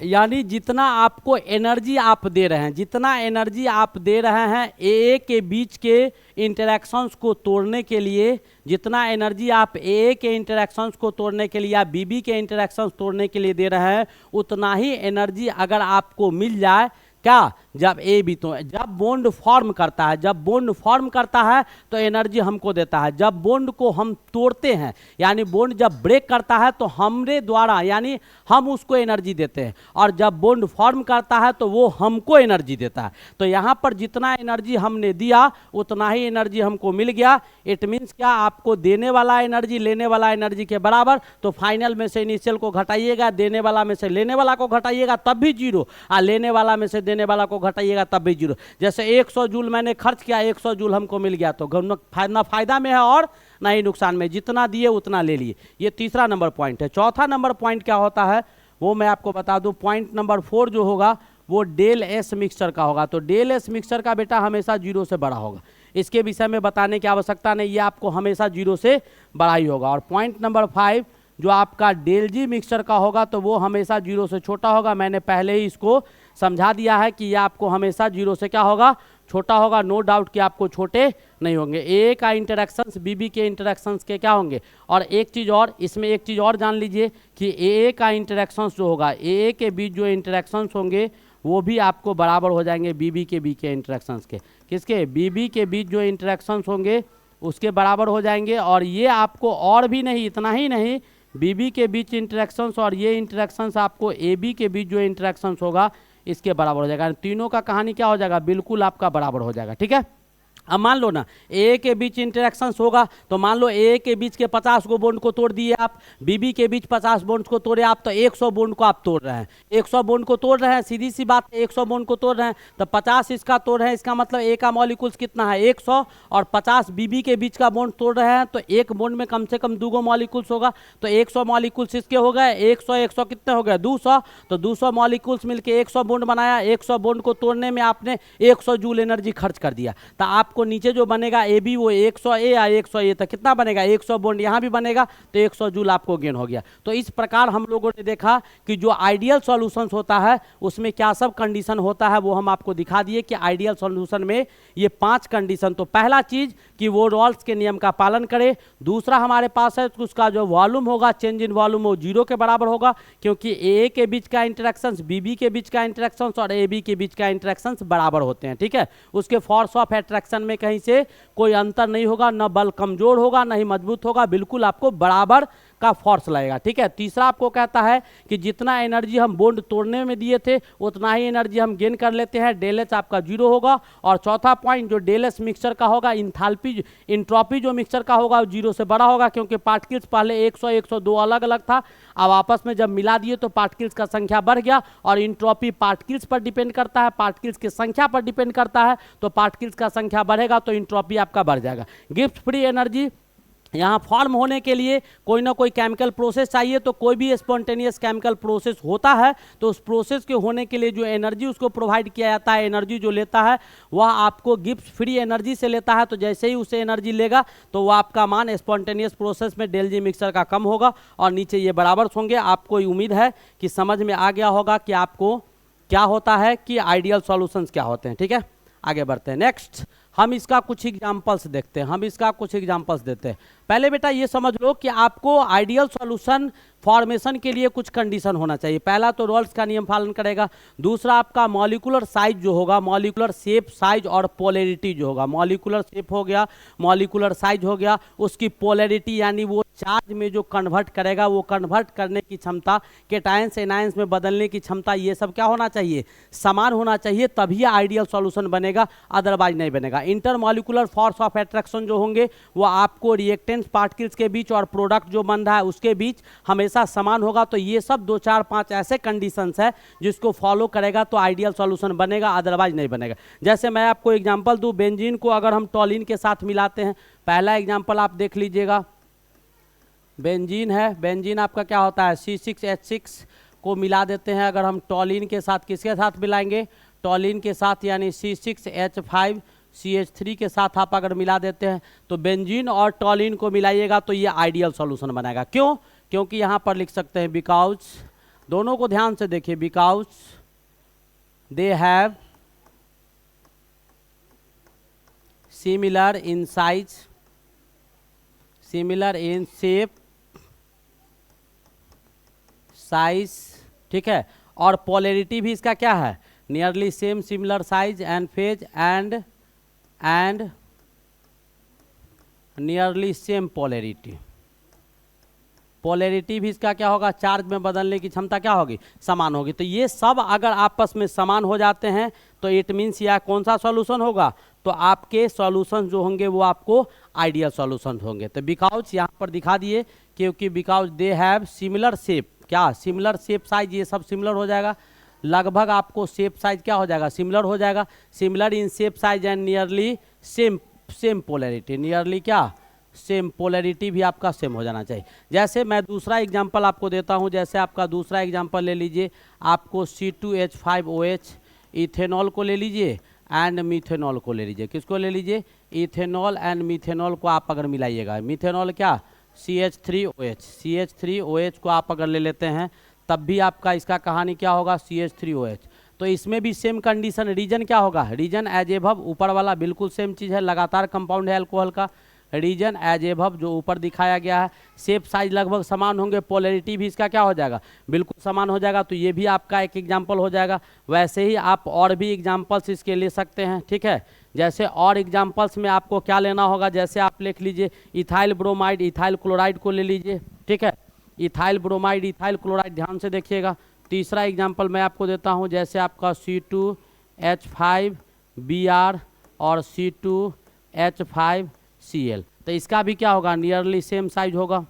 यानी जितना आपको एनर्जी आप दे रहे हैं, जितना एनर्जी आप दे रहे हैं ए के बीच के इंटरेक्शंस को तोड़ने के लिए, जितना एनर्जी आप ए के इंटरेक्शंस को तोड़ने के लिए या बीबी के इंटरेक्शंस तोड़ने के लिए दे रहे हैं, उतना ही एनर्जी अगर आपको मिल जाए क्या, जब ए बी, तो जब बॉन्ड फॉर्म करता है, जब बॉन्ड फॉर्म करता है तो एनर्जी हमको देता है। जब बॉन्ड को हम तोड़ते हैं, यानी बॉन्ड जब ब्रेक करता है तो हमरे द्वारा, यानी हम उसको एनर्जी देते हैं, और जब बॉन्ड फॉर्म करता है तो वो हमको एनर्जी देता है। तो यहाँ पर जितना एनर्जी हमने दिया उतना ही एनर्जी हमको मिल गया। इट मीन्स क्या, आपको देने वाला एनर्जी लेने वाला एनर्जी के बराबर, तो फाइनल में से इनिशियल को घटाइएगा, देने वाला में से लेने वाला को घटाइएगा तब भी जीरो, और लेने वाला में से देने वाला को घटाइएगा तब भी जीरो। जैसे 100 जूल मैंने खर्च किया, 100 जूल हमको मिल गया, तो ना फायदा में है और ना ही नुकसान में, जितना दिए उतना ले लिए। ये तीसरा नंबर पॉइंट है। चौथा नंबर पॉइंट क्या होता है वो मैं आपको बता दूं। पॉइंट नंबर 4 जो होगा वो डेल एस मिक्सचर का होगा। तो डेल एस मिक्सचर का बेटा हमेशा जीरो से बड़ा होगा, इसके विषय में बताने की आवश्यकता नहीं, ये आपको हमेशा जीरो से बड़ा ही होगा। और पॉइंट नंबर 5 जो आपका डेल जी मिक्सचर का होगा, तो वो हमेशा जीरो से छोटा होगा। मैंने पहले ही इसको समझा दिया है कि ये आपको हमेशा जीरो से क्या होगा, छोटा होगा। नो डाउट कि आपको छोटे नहीं होंगे। ए का इंटरेक्शंस बीबी के इंटरेक्शंस के क्या होंगे। और एक चीज़ और, इसमें एक चीज़ और जान लीजिए कि ए का इंटरेक्शंस जो होगा, ए के बीच जो इंटरेक्शंस होंगे वो भी आपको बराबर हो जाएंगे बीबी के बीच के इंटरेक्शंस के। किसके, बीबी के बीच जो इंटरेक्शंस होंगे उसके बराबर हो जाएंगे। और ये आपको और भी नहीं, इतना ही नहीं, बीबी के बीच इंटरेक्शंस और ये इंटरेक्शंस आपको ए बी के बीच जो इंटरेक्शंस होगा इसके बराबर हो जाएगा। तीनों का कहानी क्या हो जाएगा, बिल्कुल आपका बराबर हो जाएगा। ठीक है, अब मान लो ना ए के बीच इंटरेक्शंस होगा, तो मान लो ए के बीच के 50 को बॉन्ड को तोड़ दिए आप, बीबी के बीच 50 बॉन्ड को तोड़े आप, तो 100 बॉन्ड को आप तोड़ रहे हैं। 100 बॉन्ड को तोड़ रहे हैं, सीधी सी बात है, 100 बॉन्ड को तोड़ रहे हैं, तो 50 इसका तोड़ रहे हैं, इसका मतलब ए का मॉलिक्यूल्स कितना है 100, और 50 बीबी के बीच का बॉन्ड तोड़ रहे हैं, तो एक बॉन्ड में कम से कम 2 मॉलिक्यूल्स होगा। तो 100 मॉलिक्यूल्स इसके हो गए, 100 कितने हो गए 200, तो 200 मॉलिक्यूल्स मिलके 100 बॉन्ड बनाया। 100 बॉन्ड को तोड़ने में आपने 100 जूल एनर्जी खर्च कर दिया, तो आपको नीचे जो बनेगा ए बी वो 100 ए या 100 ए, तो कितना बनेगा 100 बॉन्ड यहाँ भी बनेगा, तो 100 जूल आपको गेन हो गया। तो इस प्रकार हम लोगों ने देखा कि जो आइडियल सॉल्यूशंस होता है उसमें क्या सब कंडीशन होता है, वो हम आपको दिखा दिए कि आइडियल सॉल्यूशन में ये 5 कंडीशन। तो पहला चीज कि वो रॉल्स के नियम का पालन करे। दूसरा हमारे पास है उसका जो वॉल्यूम होगा, चेंज इन वॉल्यूम वो 0 के बराबर होगा, क्योंकि ए के बीच का इंटरेक्शंस, बीबी के बीच का इंटरेक्शंस और ए बी के बीच का इंटरेक्शंस बराबर होते हैं। ठीक है, उसके फोर्स ऑफ अट्रैक्शन में कहीं से कोई अंतर नहीं होगा, न बल कमजोर होगा न ही मजबूत होगा, बिल्कुल आपको बराबर का फोर्स लगेगा, ठीक है। तीसरा आपको कहता है कि जितना एनर्जी हम बॉन्ड तोड़ने में दिए थे उतना ही एनर्जी हम गेन कर लेते हैं, डेल एच आपका 0 होगा। और चौथा पॉइंट जो डेल एस मिक्सचर का होगा, इंथाल्पी इंट्रॉपी जो मिक्सचर का होगा 0 से बड़ा होगा, क्योंकि पार्टिकल्स पहले 100 102 अलग अलग था, अब आपस में जब मिला दिए तो पार्टिकल्स का संख्या बढ़ गया। और इंट्रॉपी पार्टिकल्स पर डिपेंड करता है, पार्टिकल्स की संख्या पर डिपेंड करता है, तो पार्टिकल्स का संख्या बढ़ेगा तो इंट्रॉपी आपका बढ़ जाएगा। गिब्स फ्री एनर्जी यहाँ फॉर्म होने के लिए कोई ना कोई केमिकल प्रोसेस चाहिए, तो कोई भी स्पॉन्टेनियस केमिकल प्रोसेस होता है तो उस प्रोसेस के होने के लिए जो एनर्जी उसको प्रोवाइड किया जाता है, एनर्जी जो लेता है वह आपको गिब्स फ्री एनर्जी से लेता है। तो जैसे ही उसे एनर्जी लेगा तो वह आपका मान स्पॉन्टेनियस प्रोसेस में डेल जी मिक्सर का कम होगा और नीचे ये बराबर होंगे। आपको उम्मीद है कि समझ में आ गया होगा कि आपको क्या होता है कि आइडियल सॉल्यूशंस क्या होते हैं, ठीक है। आगे बढ़ते हैं। नेक्स्ट हम इसका कुछ एग्जांपल्स देखते हैं, हम इसका कुछ एग्जांपल्स देते हैं। पहले बेटा ये समझ लो कि आपको आइडियल सॉल्यूशन फॉर्मेशन के लिए कुछ कंडीशन होना चाहिए। पहला तो रॉल्स का नियम पालन करेगा, दूसरा आपका मॉलिक्यूलर साइज जो होगा, मॉलिक्यूलर शेप, साइज और पोलैरिटी जो होगा, मॉलिक्यूलर शेप हो गया, मॉलिक्यूलर साइज हो गया, उसकी पोलैरिटी यानी वो चार्ज में जो कन्वर्ट करेगा, वो कन्वर्ट करने की क्षमता, केटायंस एनायंस में बदलने की क्षमता, ये सब क्या होना चाहिए, समान होना चाहिए, तभी आइडियल सॉल्यूशन बनेगा, अदरवाइज नहीं बनेगा। इंटरमॉलिक्यूलर फोर्स ऑफ अट्रैक्शन जो होंगे वो आपको रिएक्टेंट पार्टिकल्स के बीच और प्रोडक्ट जो बन रहा है उसके बीच हमेशा समान होगा। तो ये सब 2 4 5 ऐसे कंडीशंस है जिसको फॉलो करेगा तो आइडियल सॉल्यूशन बनेगा, अदरवाइज नहीं बनेगा। जैसे मैं आपको एग्जांपल दूं, बेंजीन को अगर हम टॉलिन के साथ मिलाते हैं, पहला एग्जांपल आप देख लीजिएगा, बेंजीन है, बेंजीन आपका क्या होता है C6H6 को मिला देते हैं अगर हम टॉलिन के साथ, किसके साथ मिलाएंगे, टॉलिन के साथ, यानी C6H5CH3 के साथ आप अगर मिला देते हैं तो बेंजीन और टॉलिन को मिलाइएगा तो ये आइडियल सॉल्यूशन बनेगा। क्यों? क्योंकि यहाँ पर लिख सकते हैं बिकॉज, दोनों को ध्यान से देखिए, because they have similar in size, similar in shape, size, ठीक है, और पोलैरिटी भी इसका क्या है, nearly same, similar size and phase and nearly same polarity. Polarity भी इसका क्या होगा, चार्ज में बदलने की क्षमता क्या होगी, समान होगी। तो ये सब अगर आपस में समान हो जाते हैं तो इट मीन्स यह कौन सा सॉल्यूशन होगा, तो आपके सॉल्यूशन जो होंगे वो आपको आइडियल सॉल्यूशन होंगे। तो बिकॉज यहाँ पर दिखा दिए, क्योंकि because they have similar shape, क्या सिमिलर शेप, साइज, ये सब सिमिलर हो जाएगा, लगभग आपको शेप साइज क्या हो जाएगा, सिमिलर हो जाएगा, similar in shape size and nearly same polarity, nearly क्या, सेम पोलैरिटी भी आपका सेम हो जाना चाहिए। जैसे मैं दूसरा एग्जांपल आपको देता हूं, जैसे आपका दूसरा एग्जांपल ले लीजिए, आपको C2H5OH इथेनॉल को ले लीजिए एंड मीथेनॉल को ले लीजिए, किसको ले लीजिए, इथेनॉल एंड मीथेनॉल को आप अगर मिलाइएगा, मीथेनॉल क्या CH3OH को आप अगर ले लेते हैं तब भी आपका इसका कहानी क्या होगा, CH3OH। तो इसमें भी सेम कंडीशन, रीजन क्या होगा, रीजन एज एबव, ऊपर वाला बिल्कुल सेम चीज़ है, लगातार कंपाउंड है अल्कोहल का, रीजन एज एबव जो ऊपर दिखाया गया है, शेप साइज लगभग समान होंगे, पोलैरिटी भी इसका क्या हो जाएगा, बिल्कुल समान हो जाएगा। तो ये भी आपका एक एग्जांपल हो जाएगा। वैसे ही आप और भी एग्जांपल्स इसके ले सकते हैं, ठीक है। जैसे और एग्जांपल्स में आपको क्या लेना होगा, जैसे आप लिख लीजिए इथाइल ब्रोमाइड, इथाइल क्लोराइड को ले लीजिए, ठीक है, इथाइल ब्रोमाइड, इथाइल क्लोराइड, ध्यान से देखिएगा। तीसरा एग्जाम्पल मैं आपको देता हूँ, जैसे आपका C2H5Br और C2H5Cl, तो इसका भी क्या होगा, नियरली सेम साइज होगा,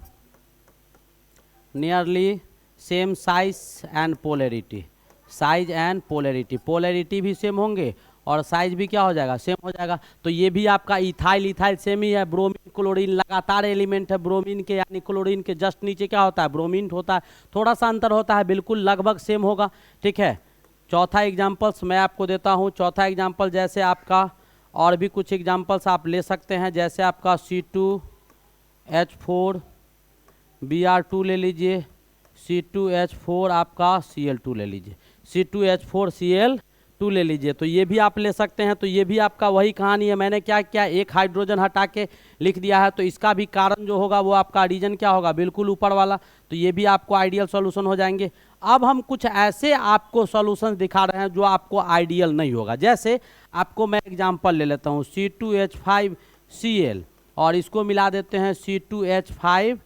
nearly same size and polarity, size and polarity, polarity भी सेम होंगे और साइज भी क्या हो जाएगा, सेम हो जाएगा। तो ये भी आपका इथाइल, इथाइल सेम ही है, ब्रोमीन क्लोरीन लगातार एलिमेंट है, ब्रोमीन के यानी क्लोरीन के जस्ट नीचे क्या होता है, ब्रोमीन होता है, थोड़ा सा अंतर होता है, बिल्कुल लगभग सेम होगा, ठीक है। चौथा एग्जाम्पल्स मैं आपको देता हूँ, चौथा एग्जाम्पल जैसे आपका और भी कुछ एग्जाम्पल्स आप ले सकते हैं, जैसे आपका C2H4Br2 ले लीजिए, C2H4 आपका Cl2 ले लीजिए, C2H4Cl2 ले लीजिए, तो ये भी आप ले सकते हैं। तो ये भी आपका वही कहानी है, मैंने क्या किया, एक हाइड्रोजन हटा के लिख दिया है, तो इसका भी कारण जो होगा वो आपका रीजन क्या होगा, बिल्कुल ऊपर वाला, तो ये भी आपको आइडियल सॉल्यूशन हो जाएंगे। अब हम कुछ ऐसे आपको सॉल्यूशन दिखा रहे हैं जो आपको आइडियल नहीं होगा। जैसे आपको मैं एग्जांपल ले लेता हूँ, C2H5Cl और इसको मिला देते हैं C2H5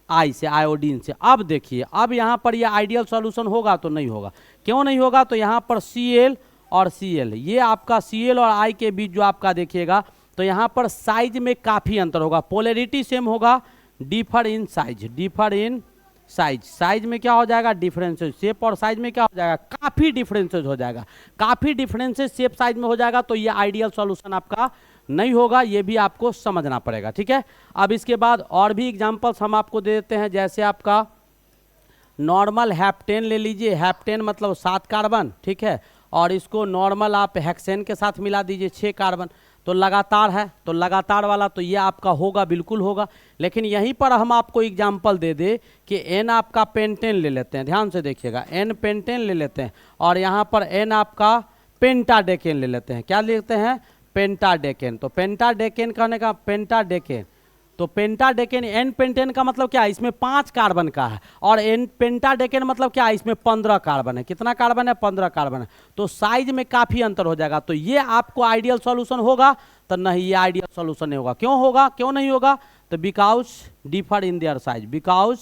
आई से, आयोडीन से। अब देखिए, अब यहाँ पर ये आइडियल सॉल्यूशन होगा तो नहीं होगा। क्यों नहीं होगा? तो यहाँ पर Cl और Cl, ये आपका Cl और I के बीच जो आपका देखिएगा तो यहाँ पर साइज में काफ़ी अंतर होगा। पोलैरिटी सेम होगा, differ in size, differ in size, size में क्या हो जाएगा? डिफरेंसेस। शेप और साइज में क्या हो जाएगा? काफ़ी डिफरेंसेस हो जाएगा। काफ़ी डिफरेंसेस शेप साइज में हो जाएगा तो ये आइडियल सॉल्यूशन आपका नहीं होगा, ये भी आपको समझना पड़ेगा, ठीक है। अब इसके बाद और भी एग्जांपल्स हम आपको दे देते हैं, जैसे आपका नॉर्मल हेप्टेन ले लीजिए। हेप्टेन मतलब 7 कार्बन, ठीक है, और इसको नॉर्मल आप हेक्सेन के साथ मिला दीजिए 6 कार्बन, तो लगातार है, तो लगातार वाला तो ये आपका होगा, बिल्कुल होगा। लेकिन यहीं पर हम आपको एग्जांपल दे दे कि एन आपका पेंटेन ले लेते हैं, ध्यान से देखिएगा, एन पेंटेन ले लेते हैं और यहाँ पर एन आपका पेंटाडेकेन ले लेते हैं। क्या लेते हैं? पेंटाडेकेन। तो पेंटाडेकेन कहने का पेंटाडेकेन, तो पेंटाडेकेन, एन पेंटेन का मतलब क्या है? इसमें 5 कार्बन का है, और एन पेंटाडेकेन मतलब क्या है? इसमें 15 कार्बन है। कितना कार्बन है? 15 कार्बन है। तो साइज में काफ़ी अंतर हो जाएगा, तो ये आपको आइडियल सॉल्यूशन होगा? तो नहीं, ये आइडियल सॉल्यूशन नहीं होगा। क्यों होगा? क्यों नहीं होगा? तो because differ in their size, because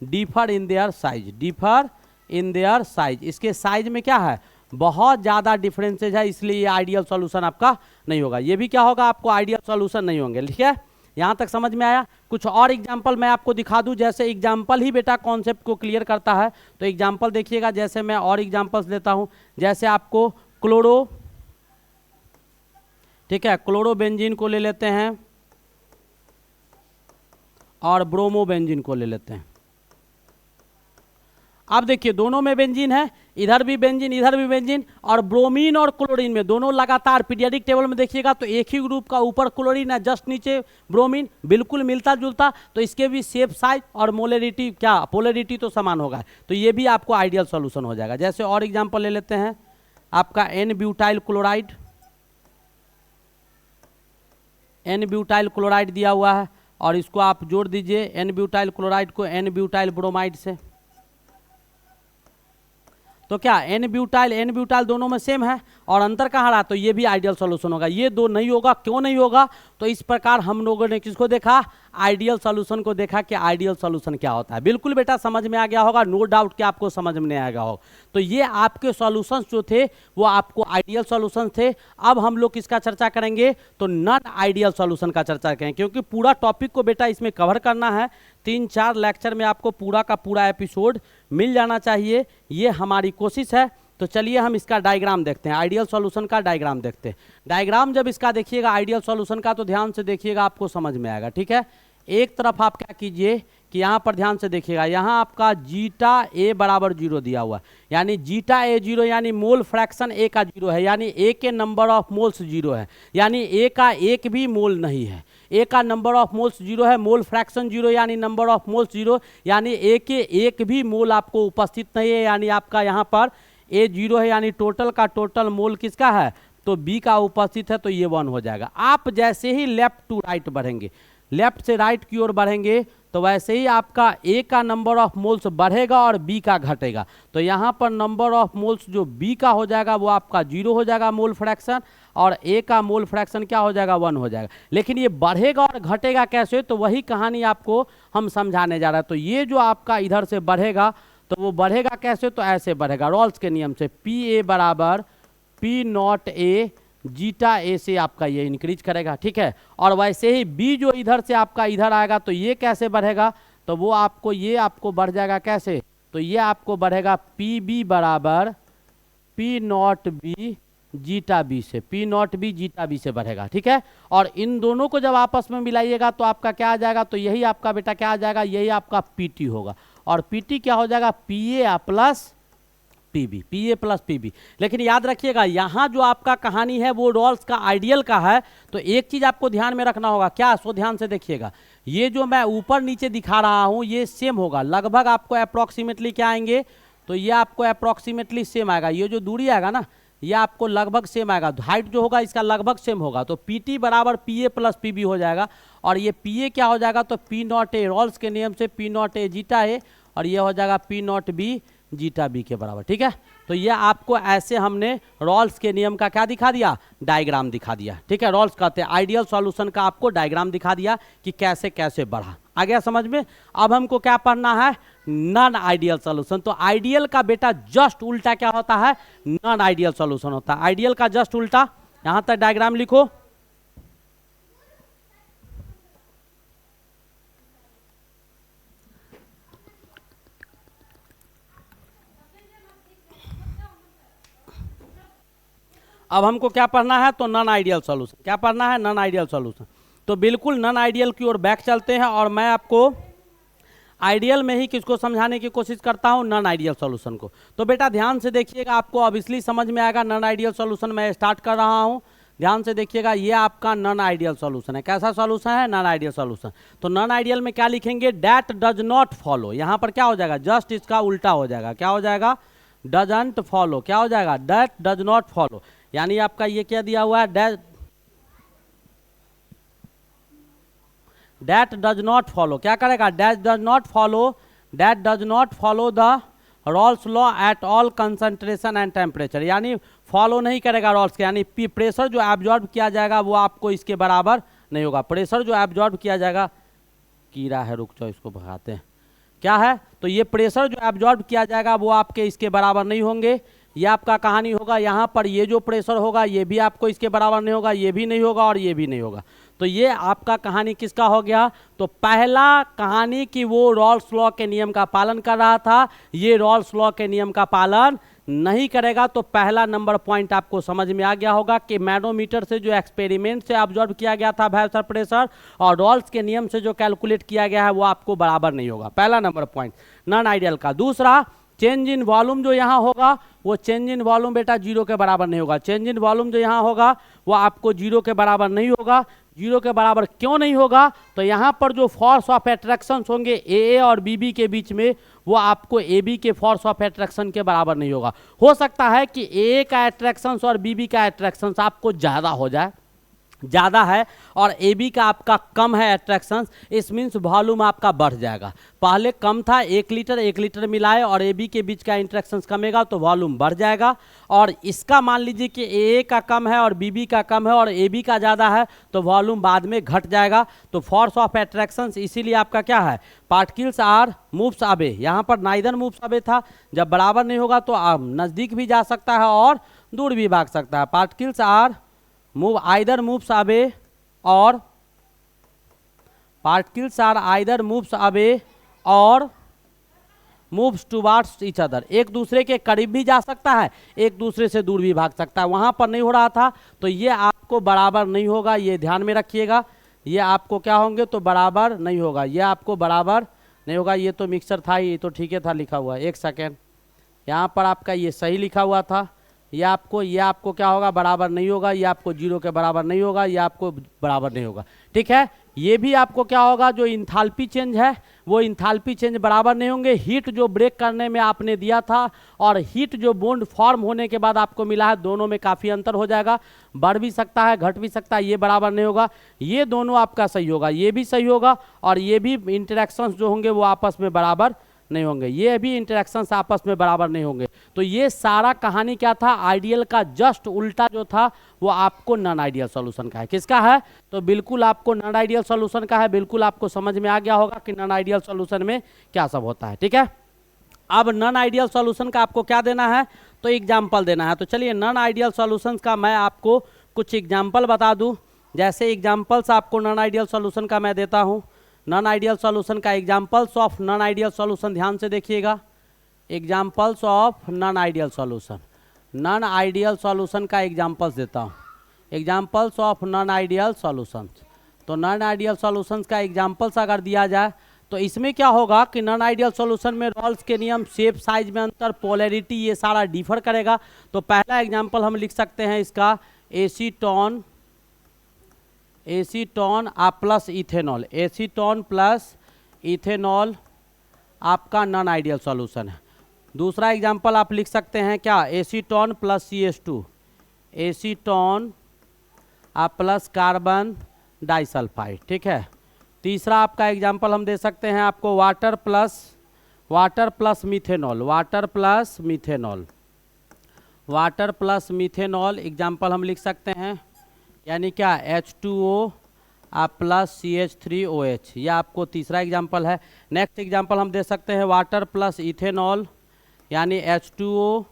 differ in their size, differ in their size, इसके साइज में क्या है? बहुत ज़्यादा डिफरेंसेज है, इसलिए ये आइडियल सॉल्यूशन आपका नहीं होगा। ये भी क्या होगा? आपको आइडियल सॉल्यूशन नहीं होंगे, ठीक है। यहाँ तक समझ में आया? कुछ और एग्जाम्पल मैं आपको दिखा दूँ, जैसे एग्जाम्पल ही बेटा कॉन्सेप्ट को क्लियर करता है। तो एग्जाम्पल देखिएगा, जैसे मैं और एग्जाम्पल्स लेता हूँ, जैसे आपको क्लोरो, ठीक है, क्लोरोबेंजीन को ले लेते हैं और ब्रोमोबेंजीन को ले लेते हैं। अब देखिए, दोनों में बेंजीन है, इधर भी बेंजीन, इधर भी बेंजीन, और ब्रोमीन और क्लोरीन में दोनों लगातार पीरियोडिक टेबल में देखिएगा तो एक ही ग्रुप का ऊपर क्लोरीन है, जस्ट नीचे ब्रोमीन, बिल्कुल मिलता जुलता, तो इसके भी शेप साइज और मोलरिटी, क्या पोलरिटी तो समान होगा, तो ये भी आपको आइडियल सॉल्यूशन हो जाएगा। जैसे और एग्जांपल ले लेते हैं, आपका n butyl chloride, n butyl chloride दिया हुआ है और इसको आप जोड़ दीजिए एन ब्यूटाइल क्लोराइड को एन ब्यूटाइल ब्रोमाइड से, तो क्या एन ब्यूटाइल दोनों में सेम है और अंतर कहाँ रहा? तो ये भी आइडियल सॉल्यूशन होगा। ये दो नहीं होगा, क्यों नहीं होगा? तो इस प्रकार हम लोगों ने किसको देखा? आइडियल सॉल्यूशन को देखा कि आइडियल सॉल्यूशन क्या होता है। बिल्कुल बेटा समझ में आ गया होगा, नो डाउट कि आपको समझ में आ गया होगा। तो ये आपके सॉल्यूशंस जो थे वो आपको आइडियल सॉल्यूशन थे। अब हम लोग किसका चर्चा करेंगे? तो नॉन आइडियल सॉल्यूशन का चर्चा करेंगे, क्योंकि पूरा टॉपिक को बेटा इसमें कवर करना है। 3-4 लेक्चर में आपको पूरा का पूरा एपिसोड मिल जाना चाहिए, ये हमारी कोशिश है। तो चलिए हम इसका डायग्राम देखते हैं, आइडियल सॉल्यूशन का डायग्राम देखते हैं। डायग्राम जब इसका देखिएगा आइडियल सॉल्यूशन का, तो ध्यान से देखिएगा, आपको समझ में आएगा, ठीक है। एक तरफ आप क्या कीजिए कि यहाँ पर ध्यान से देखिएगा, यहाँ आपका जीटा ए बराबर 0 दिया हुआ है, यानी जीटा ए 0 यानी मोल फ्रैक्शन ए का 0 है, यानी ए के नंबर ऑफ मोल्स 0 है, यानी ए का एक भी मोल नहीं है। ए का नंबर ऑफ मोल्स 0 है, मोल फ्रैक्शन 0 यानी नंबर ऑफ मोल्स 0, यानी ए के एक भी मोल आपको उपस्थित नहीं है, यानी आपका यहाँ पर ए 0 है, यानी टोटल का टोटल मोल किसका है? तो बी का उपस्थित है, तो ये 1 हो जाएगा। आप जैसे ही लेफ्ट टू राइट बढ़ेंगे, लेफ्ट से राइट की ओर बढ़ेंगे, तो वैसे ही आपका ए का नंबर ऑफ मोल्स बढ़ेगा और बी का घटेगा। तो यहाँ पर नंबर ऑफ मोल्स जो बी का हो जाएगा वो आपका 0 हो जाएगा मोल फ्रैक्शन, और ए का मोल फ्रैक्शन क्या हो जाएगा? 1 हो जाएगा। लेकिन ये बढ़ेगा और घटेगा कैसे? तो वही कहानी आपको हम समझाने जा रहे हैं। तो ये जो आपका इधर से बढ़ेगा, तो वो बढ़ेगा कैसे? तो ऐसे बढ़ेगा रॉल्स के नियम से, पी ए बराबर P naught A zeta A से आपका ये इंक्रीज करेगा, ठीक है। और वैसे ही बी जो इधर से आपका इधर आएगा, तो ये कैसे बढ़ेगा? तो वो आपको ये आपको बढ़ जाएगा कैसे? तो ये आपको बढ़ेगा पी बी बराबर P not B zeta B से, P not B zeta B से बढ़ेगा, ठीक है। और इन दोनों को जब आपस में मिलाइएगा तो आपका क्या आ जाएगा? तो यही आपका बेटा क्या आ जाएगा? यही आपका पीटी होगा, और पीटी क्या हो जाएगा? P A plus PB, P A plus PB. लेकिन याद रखिएगा, यहाँ जो आपका कहानी है वो रॉल्स का आइडियल का है। तो एक चीज आपको ध्यान में रखना होगा, क्या? सो ध्यान से देखिएगा, ये जो मैं ऊपर नीचे दिखा रहा हूँ ये सेम होगा, लगभग आपको अप्रोक्सीमेटली क्या आएंगे? तो ये आपको अप्रोक्सीमेटली सेम आएगा। ये जो दूरी आएगा ना, ये आपको लगभग सेम आएगा, हाइट जो होगा इसका लगभग सेम होगा। तो पी टी बराबर P A plus P B हो जाएगा, और ये पी ए क्या हो जाएगा? तो पी नॉट ए, रॉल्स के नियम से P naught A zeta A, और ये हो जाएगा P not B zeta B के बराबर। ठीक है, तो ये आपको ऐसे हमने रॉल्स के नियम का क्या दिखा दिया, डायग्राम दिखा दिया। ठीक है, रॉल्स कहते हैं आइडियल सॉल्यूशन का आपको डायग्राम दिखा दिया कि कैसे कैसे बढ़ा। आ गया समझ में। अब हमको क्या पढ़ना है, नॉन आइडियल सॉल्यूशन। तो आइडियल का बेटा जस्ट उल्टा क्या होता है, नॉन आइडियल सॉल्यूशन होता है। आइडियल का जस्ट उल्टा, यहां तक डायग्राम लिखो। अब हमको क्या पढ़ना है, तो नॉन आइडियल सॉल्यूशन। क्या पढ़ना है, नॉन आइडियल सॉल्यूशन। तो बिल्कुल नॉन आइडियल की ओर बैक चलते हैं और मैं आपको आइडियल में ही किसको समझाने की कोशिश करता हूं, नॉन आइडियल सॉल्यूशन को। तो बेटा ध्यान से देखिएगा, आपको ऑब्वियसली समझ में आएगा। नॉन आइडियल सॉल्यूशन मैं स्टार्ट कर रहा हूं, ध्यान से देखिएगा। ये आपका नॉन आइडियल सॉल्यूशन है। कैसा सॉल्यूशन है, नॉन आइडियल सॉल्यूशन। तो नॉन आइडियल में क्या लिखेंगे, डैट डज नॉट फॉलो। यहां पर क्या हो जाएगा, जस्ट इसका उल्टा हो जाएगा। क्या हो जाएगा, डजंट फॉलो। क्या हो जाएगा, डैट डज नॉट फॉलो। यानी आपका ये क्या दिया हुआ है, डैट डज नॉट फॉलो। क्या करेगा, that does not follow, that does not follow the Raoult's law eight all concentration and temperature. यानी फॉलो नहीं करेगा रॉल्स के, यानी प्रेशर जो एब्जॉर्ब किया जाएगा वो आपको इसके बराबर नहीं होगा। प्रेशर जो एब्जॉर्ब किया जाएगा, कीड़ा है, रुक जाओ इसको भगाते हैं। क्या है, तो ये प्रेशर जो एब्जॉर्ब किया जाएगा वो आपके इसके बराबर नहीं होंगे। ये आपका कहानी होगा, यहाँ पर ये जो प्रेशर होगा ये भी आपको इसके बराबर नहीं होगा, ये भी नहीं होगा और ये भी नहीं होगा। तो ये आपका कहानी किसका हो गया, तो पहला कहानी कि वो रॉल्स लॉ के नियम का पालन कर रहा था, ये रॉल्स लॉ के नियम का पालन नहीं करेगा। तो पहला नंबर पॉइंट आपको समझ में आ गया होगा कि मैनोमीटर से जो एक्सपेरिमेंट से ऑब्जर्व किया गया था वेपर प्रेशर और रॉल्स के नियम से जो कैलकुलेट किया गया है वो आपको बराबर नहीं होगा। पहला नंबर पॉइंट नॉन आइडियल का। दूसरा, चेंज इन वॉल्यूम जो यहाँ होगा वो चेंज इन वॉल्यूम बेटा जीरो के बराबर नहीं होगा। चेंज इन वॉल्यूम जो यहाँ होगा वो आपको जीरो के बराबर नहीं होगा। जीरो के बराबर क्यों नहीं होगा, तो यहाँ पर जो फोर्स ऑफ एट्रैक्शन होंगे ए और बी के बीच में, वो आपको ए बी के फोर्स ऑफ एट्रैक्शन के बराबर नहीं होगा। हो सकता है कि ए का एट्रैक्शन और बी का एट्रैक्शन आपको ज़्यादा हो जाए, ज़्यादा है और ए बी का आपका कम है एट्रैक्शन, इस मीन्स वॉल्यूम आपका बढ़ जाएगा। पहले कम था 1 लीटर मिलाए और ए बी के बीच का इंट्रैक्शन कमेगा तो वॉल्यूम बढ़ जाएगा। और इसका मान लीजिए कि ए का कम है और बी का कम है और ए बी का ज़्यादा है तो वॉल्यूम बाद में घट जाएगा। तो फोर्स ऑफ एट्रैक्शन इसीलिए आपका क्या है, पार्टिकल्स आर मूव्स अवे। यहाँ पर नाइदर मूव्स अवे था, जब बराबर नहीं होगा तो नज़दीक भी जा सकता है और दूर भी भाग सकता है। Particles are move either moves away or particles are either moves away or moves towards each other. एक दूसरे के करीब भी जा सकता है, एक दूसरे से दूर भी भाग सकता है। वहां पर नहीं हो रहा था तो ये आपको बराबर नहीं होगा, ये ध्यान में रखिएगा। ये आपको क्या होंगे, तो बराबर नहीं होगा, ये आपको बराबर नहीं होगा। ये तो मिक्सर था, ये तो ठीक है था लिखा हुआ। एक सेकेंड, यहाँ पर आपका ये सही लिखा हुआ था। ये आपको क्या होगा, बराबर नहीं होगा। ये आपको जीरो के बराबर नहीं होगा, ये आपको बराबर नहीं होगा। ठीक है, ये भी आपको क्या होगा, जो इंथाल्पी चेंज है वो इंथाल्पी चेंज बराबर नहीं होंगे। हीट जो ब्रेक करने में आपने दिया था और हीट जो बॉन्ड फॉर्म होने के बाद आपको मिला है, दोनों में काफ़ी अंतर हो जाएगा। बढ़ भी सकता है, घट भी सकता है, ये बराबर नहीं होगा। ये दोनों आपका सही होगा, ये भी सही होगा और ये भी इंटरेक्शंस जो होंगे वो आपस में बराबर नहीं होंगे, ये भी इंटरेक्शंस आपस में बराबर नहीं होंगे। तो ये सारा कहानी क्या था, आइडियल का जस्ट उल्टा जो था वो आपको नॉन आइडियल सॉल्यूशन का है। किसका है, तो बिल्कुल आपको नॉन आइडियल सॉल्यूशन का है। बिल्कुल आपको समझ में आ गया होगा कि नॉन आइडियल सॉल्यूशन में क्या सब होता है। ठीक है, अब नॉन आइडियल सॉल्यूशन का आपको क्या देना है, तो एग्जाम्पल देना है। तो चलिए नॉन आइडियल सॉल्यूशन का मैं आपको कुछ एग्जाम्पल बता दूं। जैसे एग्जाम्पल्स आपको नॉन आइडियल सॉल्यूशन का मैं देता हूँ। नॉन आइडियल सॉल्यूशन का examples of non ideal solution, ध्यान से देखिएगा। Examples of non ideal solution, non ideal solution का एग्जाम्पल्स देता हूँ। Examples of non ideal solution, तो नॉन आइडियल सॉल्यूशंस का एग्जाम्पल्स अगर दिया जाए तो इसमें क्या होगा कि नॉन आइडियल सॉल्यूशन में रॉल्स के नियम, शेप, साइज में अंतर, पोलैरिटी, ये सारा डिफर करेगा। तो पहला एग्जाम्पल हम लिख सकते हैं इसका, acetone plus ethanol. Acetone plus ethanol आपका नॉन आइडियल सॉल्यूशन है। दूसरा एग्जांपल आप लिख सकते हैं क्या, acetone plus CH2, acetone plus carbon disulphide. ठीक है, तीसरा आपका एग्जांपल हम दे सकते हैं आपको, water plus water plus methanol, water plus methanol, water plus methanol example हम लिख सकते हैं, यानी क्या H2O प्लस CH3OH, यह आपको तीसरा एग्जाम्पल है। नेक्स्ट एग्जाम्पल हम दे सकते हैं वाटर प्लस इथेनॉल, यानी H2O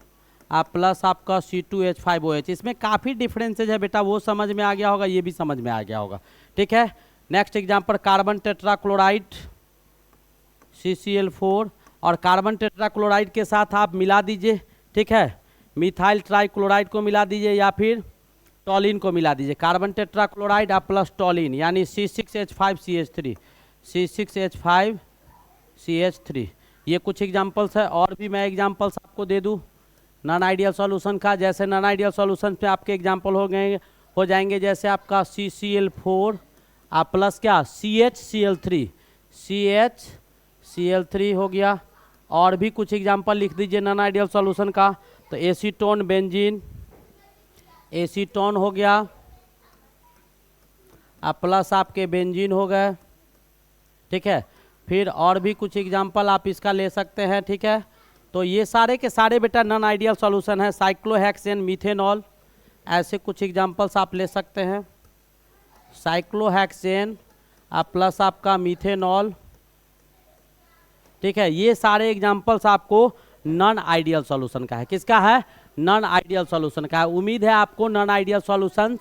प्लस आपका C2H5OH। इसमें काफ़ी डिफरेंसेज है बेटा, वो समझ में आ गया होगा, ये भी समझ में आ गया होगा, ठीक है। Next example carbon tetrachloride CCl4, और कार्बन टेट्राक्लोराइड के साथ आप मिला दीजिए, ठीक है, मिथाइल ट्राइक्लोराइड को मिला दीजिए या फिर टॉलिन को मिला दीजिए। कार्बन टेट्राक्लोराइड प्लस टॉलिन यानी C6H5CH3, C6H5CH3। ये कुछ एग्जांपल्स है, और भी मैं एग्जांपल्स आपको दे दूं नॉन आइडियल सॉल्यूशन का। जैसे नॉन आइडियल सॉल्यूशन पे आपके एग्जांपल हो जाएंगे जैसे आपका CCl4 प्लस क्या CHCl3, CHCl3 हो गया। और भी कुछ एग्जांपल लिख दीजिए नॉन आइडियल सॉल्यूशन का, तो एसीटोन बेंजीन, एसीटोन हो गया प्लस आपके बेंजीन हो गए, ठीक है। फिर और भी कुछ एग्जांपल आप इसका ले सकते हैं, ठीक है। तो ये सारे के सारे बेटा नॉन आइडियल सॉल्यूशन है। साइक्लोहेक्सेन मीथेनॉल, ऐसे कुछ एग्जांपल्स आप ले सकते हैं। साइक्लोहेक्सेन प्लस आपका मीथेनॉल, ठीक है। ये सारे एग्जांपल्स आपको नॉन आइडियल सॉल्यूशन का है। किसका है? नॉन आइडियल सॉल्यूशन का है। उम्मीद है आपको नॉन आइडियल सॉल्यूशन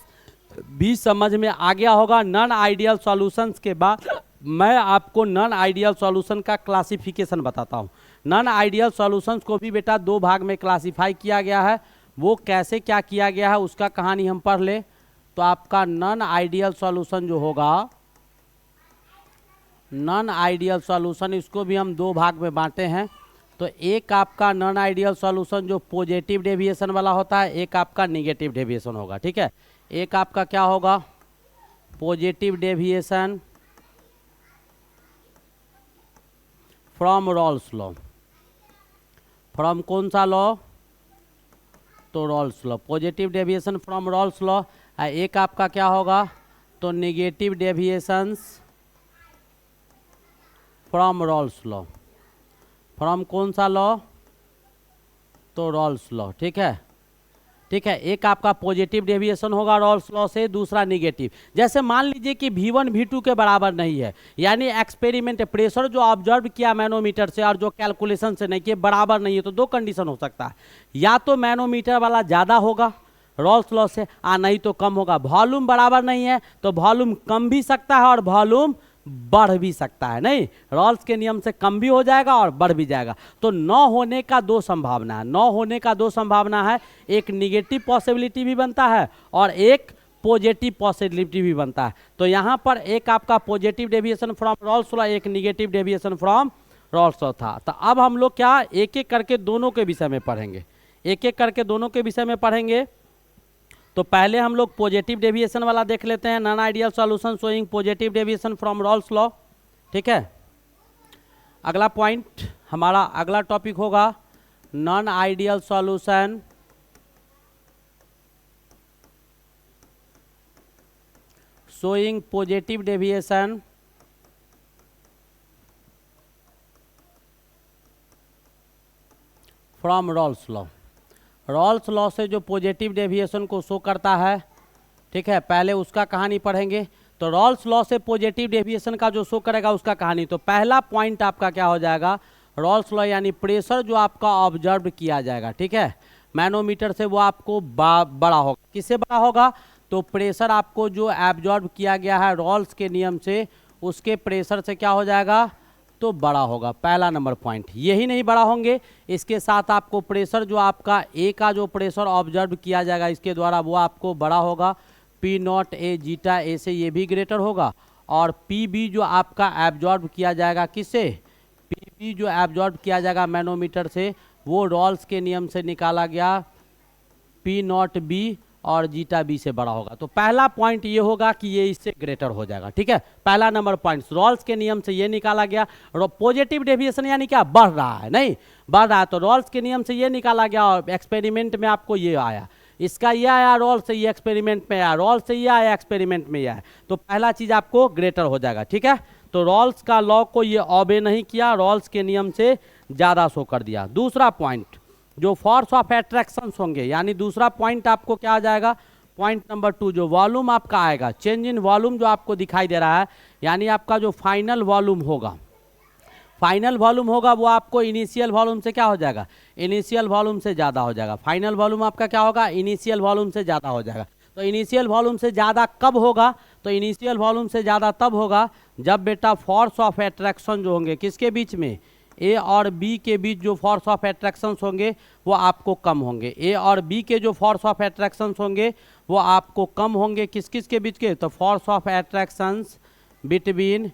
भी समझ में आ गया होगा। नॉन आइडियल सॉल्यूशंस के बाद मैं आपको नॉन आइडियल सॉल्यूशन का क्लासिफिकेशन बताता हूँ। नॉन आइडियल सॉल्यूशंस को भी बेटा दो भाग में क्लासिफाई किया गया है। वो कैसे क्या किया गया है उसका कहानी हम पढ़ ले, तो आपका नॉन आइडियल सॉल्यूशन जो होगा, नॉन आइडियल सॉल्यूशन, इसको भी हम दो भाग में बांटे हैं। तो एक आपका नॉन आइडियल सॉल्यूशन जो पॉजिटिव डेविएशन वाला होता है, एक आपका निगेटिव डेविएशन होगा, ठीक है। एक आपका क्या होगा? Positive deviation from Raoult's law. From कौन सा लॉ? तो Rawls law, positive deviation from Raoult's law. एक आपका क्या होगा? तो negative deviations from Raoult's law. From कौन सा लॉ? तो रॉल्स लॉ, ठीक है, ठीक है। एक आपका पॉजिटिव डेविएशन होगा रॉल्स लॉ से, दूसरा निगेटिव। जैसे मान लीजिए कि V1 V2 के बराबर नहीं है, यानी एक्सपेरिमेंट प्रेशर जो ऑब्जर्व किया मैनोमीटर से और जो कैलकुलेशन से नहीं किए बराबर नहीं है, तो दो कंडीशन हो सकता है। या तो मैनोमीटर वाला ज़्यादा होगा रॉल्स लॉ से, नहीं तो कम होगा। वॉल्यूम बराबर नहीं है तो वॉल्यूम कम भी सकता है और वॉल्यूम बढ़ भी सकता है। नहीं, रॉल्स के नियम से कम भी हो जाएगा और बढ़ भी जाएगा। तो 9 होने का दो संभावना है, 9 होने का दो संभावना है। एक निगेटिव पॉसिबिलिटी भी बनता है और एक पॉजिटिव पॉसिबिलिटी भी बनता है। तो यहाँ पर एक आपका positive deviation from Raoult's law, एक negative deviation from Raoult's law था। तो अब हम लोग क्या एक एक करके दोनों के विषय में पढ़ेंगे, एक एक करके दोनों के विषय में पढ़ेंगे। तो पहले हम लोग पॉजिटिव डेविएशन वाला देख लेते हैं, non ideal solution showing positive deviation from Raoult's law, ठीक है। अगला पॉइंट हमारा अगला टॉपिक होगा non ideal solution showing positive deviation from Raoult's law. Rawls law से जो पॉजिटिव डेविएशन को शो करता है, ठीक है, पहले उसका कहानी पढ़ेंगे। तो रॉल्स लॉ से पॉजिटिव डेविएशन का जो शो करेगा उसका कहानी। तो पहला पॉइंट आपका क्या हो जाएगा? रॉल्स लॉ यानी प्रेशर जो आपका ऑब्जर्व किया जाएगा, ठीक है, मैनोमीटर से, वो आपको बड़ा होगा। किससे बड़ा होगा? तो प्रेशर आपको जो एब्जॉर्ब किया गया है रॉल्स के नियम से, उसके प्रेशर से क्या हो जाएगा? तो बड़ा होगा। पहला नंबर पॉइंट। यही नहीं बड़ा होंगे, इसके साथ आपको प्रेशर जो आपका ए का जो प्रेशर ऑब्जर्व किया जाएगा इसके द्वारा, वो आपको बड़ा होगा। P0 A जीटा ए से ये भी ग्रेटर होगा। और PB जो आपका एब्जॉर्ब किया जाएगा किससे? PB जो एब्जॉर्ब किया जाएगा मैनोमीटर से, वो रॉल्स के नियम से निकाला गया P0 B और जीटा बी से बड़ा होगा। तो पहला पॉइंट ये होगा कि ये इससे ग्रेटर हो जाएगा, ठीक है। पहला नंबर पॉइंट रॉल्स के नियम से ये निकाला गया। पॉजिटिव डेविएशन यानी क्या? बढ़ रहा है, नहीं बढ़ रहा है, तो रॉल्स के नियम से ये निकाला गया और एक्सपेरिमेंट में आपको ये आया, इसका ये आया रॉल्स से, ये एक्सपेरिमेंट में आया, रॉल्स से ये आया, एक्सपेरिमेंट में ये आया। तो पहला चीज आपको ग्रेटर हो जाएगा, ठीक है। तो रॉल्स का लॉ को ये ऑबे नहीं किया, रॉल्स के नियम से ज़्यादा शो कर दिया। दूसरा पॉइंट जो फोर्स ऑफ एट्रैक्शंस होंगे, यानी दूसरा पॉइंट आपको क्या आ जाएगा, पॉइंट नंबर 2 जो वॉल्यूम आपका आएगा, चेंज इन वॉल्यूम जो आपको दिखाई दे रहा है, यानी आपका जो फाइनल वॉल्यूम होगा, फाइनल वॉल्यूम होगा वो आपको इनिशियल वॉल्यूम से क्या हो जाएगा, इनिशियल वॉल्यूम से ज़्यादा हो जाएगा। फाइनल वॉल्यूम आपका क्या होगा, इनिशियल वॉल्यूम से ज़्यादा हो जाएगा। तो इनिशियल वॉल्यूम से ज़्यादा कब होगा, तो इनिशियल वॉल्यूम से ज़्यादा तब होगा जब बेटा फोर्स ऑफ एट्रैक्शन जो होंगे किसके बीच में, ए और बी के बीच जो फोर्स ऑफ एट्रैक्शंस होंगे वो आपको कम होंगे। ए और बी के जो फोर्स ऑफ एट्रैक्शंस होंगे वो आपको कम होंगे, किस किस के बीच के, तो फोर्स ऑफ एट्रैक्शंस बिटवीन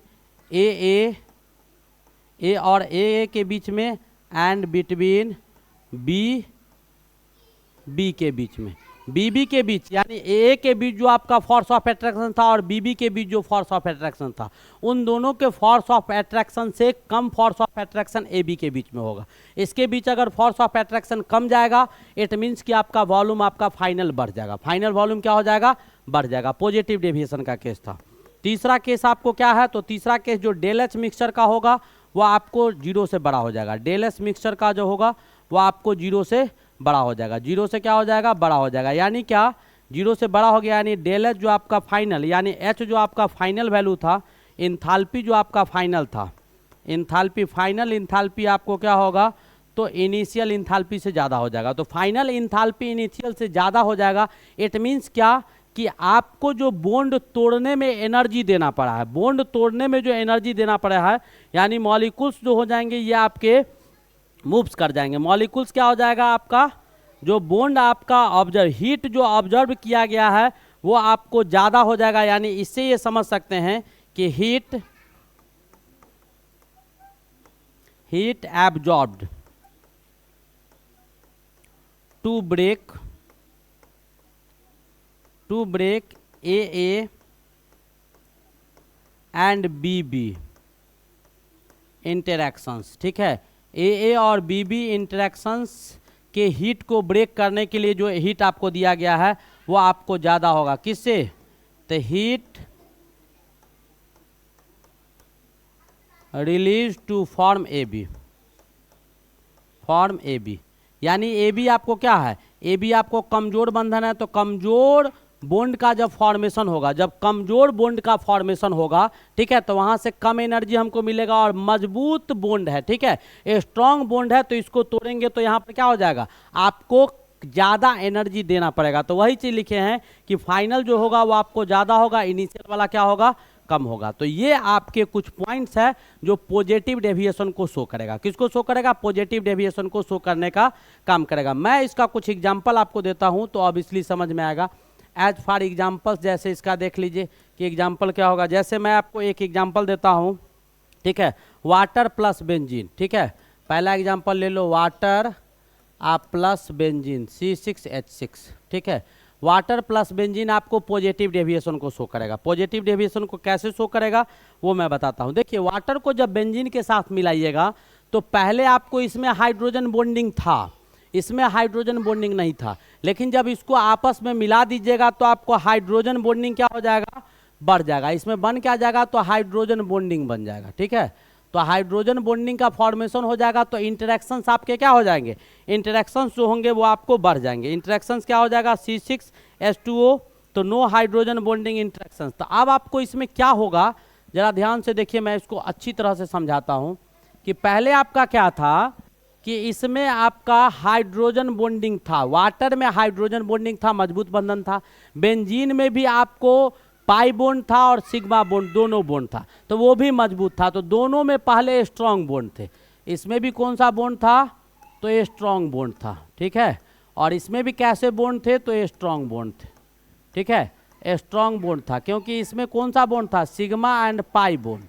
ए और ए के बीच में एंड बिटवीन बी के बीच में, बी के बीच, यानी ए के बीच जो आपका फोर्स ऑफ एट्रैक्शन था और बी के बीच जो फोर्स ऑफ एट्रैक्शन था, उन दोनों के फोर्स ऑफ एट्रैक्शन से कम force of attraction A B के बीच में होगा। इसके बीच अगर फोर्स ऑफ एट्रैक्शन कम जाएगा इट मीन्स कि आपका वॉल्यूम आपका फाइनल बढ़ जाएगा। फाइनल वॉल्यूम क्या हो जाएगा, बढ़ जाएगा। पॉजिटिव डेविएशन का केस था। तीसरा केस आपको क्या है, तो तीसरा केस जो डेल एच मिक्सचर का होगा वो आपको 0 से बड़ा हो जाएगा। डेल एच मिक्सचर का जो होगा वो आपको 0 से बड़ा हो जाएगा। 0 से क्या हो जाएगा, बड़ा हो जाएगा। यानी क्या, 0 से बड़ा हो गया, यानी डेल एच जो आपका फाइनल, यानी एच जो आपका फाइनल वैल्यू था, इंथाल्पी जो आपका फाइनल था, इंथाल्पी फाइनल इंथाल्पी आपको क्या होगा, तो इनिशियल इंथाल्पी से ज़्यादा हो जाएगा। तो फाइनल इंथाल्पी इनिशियल से ज़्यादा हो जाएगा। इट मीन्स क्या कि आपको जो बॉन्ड तोड़ने में एनर्जी देना पड़ा है, बॉन्ड तोड़ने में जो एनर्जी देना पड़ा है, यानी मॉलिक्यूल्स जो हो जाएंगे ये आपके मूव्स कर जाएंगे। मॉलिक्यूल्स क्या हो जाएगा, आपका जो बॉन्ड आपका ऑब्जर्व, हीट जो ऑब्जर्व किया गया है वो आपको ज़्यादा हो जाएगा। यानी इससे ये समझ सकते हैं कि heat absorbed to break A and B interactions. ठीक है, ए और बी इंटरैक्शंस के हीट को ब्रेक करने के लिए जो हीट आपको दिया गया है वो आपको ज़्यादा होगा। किससे, तो heat release to form A B, यानी ए बी आपको क्या है, ए बी आपको कमजोर बंधन है। तो कमजोर बॉन्ड का जब फॉर्मेशन होगा, जब कमजोर बॉन्ड का फॉर्मेशन होगा, ठीक है, तो वहां से कम एनर्जी हमको मिलेगा। और मजबूत बॉन्ड है, ठीक है, स्ट्रॉन्ग बॉन्ड है, तो इसको तोड़ेंगे तो यहाँ पर क्या हो जाएगा, आपको ज़्यादा एनर्जी देना पड़ेगा। तो वही चीज़ लिखे हैं कि फाइनल जो होगा वो आपको ज़्यादा होगा, इनिशियल वाला क्या होगा, कम होगा। तो ये आपके कुछ पॉइंट्स है जो पॉजिटिव डेविएशन को शो करेगा। किसको शो करेगा, पॉजिटिव डेविएशन को शो करने का काम करेगा। मैं इसका कुछ एग्जांपल आपको देता हूं तो ऑब्वियसली समझ में आएगा। एज फॉर एग्जांपल्स, जैसे इसका देख लीजिए कि एग्जांपल क्या होगा। जैसे मैं आपको एक एग्जांपल देता हूं, ठीक है, वाटर प्लस बेंजीन। ठीक है, पहला एग्जांपल ले लो, वाटर प्लस बेंजीन C6H6। ठीक है, वाटर प्लस बेंजीन आपको पॉजिटिव डेविएशन को शो करेगा। पॉजिटिव डेविएशन को कैसे शो करेगा वो मैं बताता हूं। देखिए, वाटर को जब बेंजीन के साथ मिलाइएगा तो पहले आपको इसमें हाइड्रोजन बॉन्डिंग था, इसमें हाइड्रोजन बॉन्डिंग नहीं था, लेकिन जब इसको आपस में मिला दीजिएगा तो आपको हाइड्रोजन बॉन्डिंग क्या हो जाएगा, बढ़ जाएगा। इसमें बन क्या जाएगा, तो हाइड्रोजन बॉन्डिंग बन जाएगा। ठीक है, तो हाइड्रोजन बॉन्डिंग का फॉर्मेशन हो जाएगा, तो इंटरेक्शंस आपके क्या हो जाएंगे, इंटरेक्शंस जो होंगे वो आपको बढ़ जाएंगे। इंटरेक्शंस क्या हो जाएगा, C6H2O, तो नो हाइड्रोजन बॉन्डिंग इंटरेक्शंस। तो अब आपको इसमें क्या होगा, जरा ध्यान से देखिए, मैं इसको अच्छी तरह से समझाता हूं कि पहले आपका क्या था कि इसमें आपका हाइड्रोजन बॉन्डिंग था, वाटर में हाइड्रोजन बॉन्डिंग था, मजबूत बंधन था। बेंजीन में भी आपको पाई बॉन्ड था और सिग्मा बॉन्ड, दोनों बॉन्ड था, तो वो भी मजबूत था। तो दोनों में पहले स्ट्रॉन्ग बॉन्ड थे। इसमें भी कौन सा बॉन्ड था, तो ये स्ट्रॉन्ग बॉन्ड था। ठीक है, और इसमें भी कैसे बॉन्ड थे, तो ये स्ट्रॉन्ग बॉन्ड थे। ठीक है, स्ट्रॉन्ग बॉन्ड था, क्योंकि इसमें कौन सा बॉन्ड था, सिग्मा एंड पाई बॉन्ड,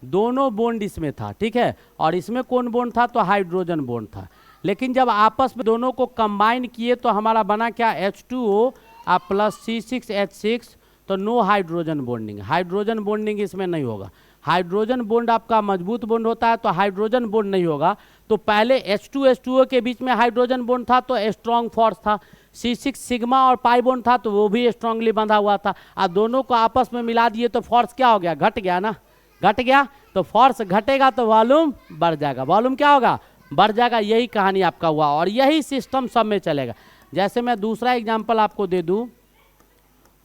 दोनों बॉन्ड इसमें था। ठीक है, और इसमें कौन बॉन्ड था, तो हाइड्रोजन बॉन्ड था। लेकिन जब आपस में दोनों को कंबाइन किए तो हमारा बना क्या, H2O प्लस C6H6, तो no hydrogen bonding, hydrogen bonding इसमें नहीं होगा। हाइड्रोजन बॉन्ड आपका मजबूत बॉन्ड होता है, तो हाइड्रोजन बॉन्ड नहीं होगा। तो पहले H2H2O के बीच में हाइड्रोजन बॉन्ड था, तो स्ट्रॉन्ग फोर्स था। C6 सिग्मा और पाई बॉन्ड था, तो वो भी स्ट्रांगली बंधा हुआ था। अब दोनों को आपस में मिला दिए तो फोर्स क्या हो गया, घट गया ना, घट गया। तो फोर्स घटेगा तो वॉल्यूम बढ़ जाएगा, वॉल्यूम क्या होगा, बढ़ जाएगा, यही कहानी आपका हुआ और यही सिस्टम सब में चलेगा। जैसे मैं दूसरा एग्जांपल आपको दे दूं,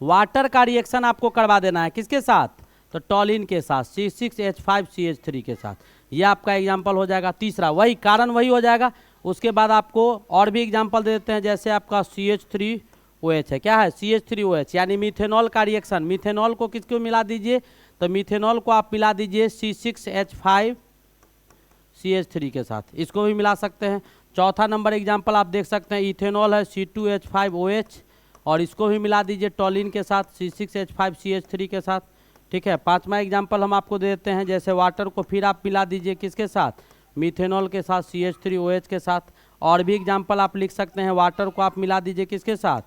वाटर का रिएक्शन आपको करवा देना है किसके साथ, तो टॉलिन के साथ C6H5CH3 के साथ, ये आपका एग्जांपल हो जाएगा। तीसरा वही कारण वही हो जाएगा। उसके बाद आपको और भी एग्जांपल दे देते हैं, जैसे आपका CH3OH है, क्या है CH3OH, यानी मीथेनॉल का रिएक्शन। मीथेनॉल को किसको मिला दीजिए, तो मीथेनॉल को आप मिला दीजिए C6H5CH3 के साथ, इसको भी मिला सकते हैं। चौथा नंबर एग्जांपल आप देख सकते हैं, इथेनॉल है C2H5OH, और इसको भी मिला दीजिए टॉलिन के साथ C6H5CH3 के साथ, ठीक है। पांचवा एग्जांपल हम आपको दे देते हैं, जैसे वाटर को फिर आप मिला दीजिए किसके साथ, मीथेनॉल के साथ CH3OH के साथ। और भी एग्जांपल आप लिख सकते हैं, वाटर को आप मिला दीजिए किसके साथ,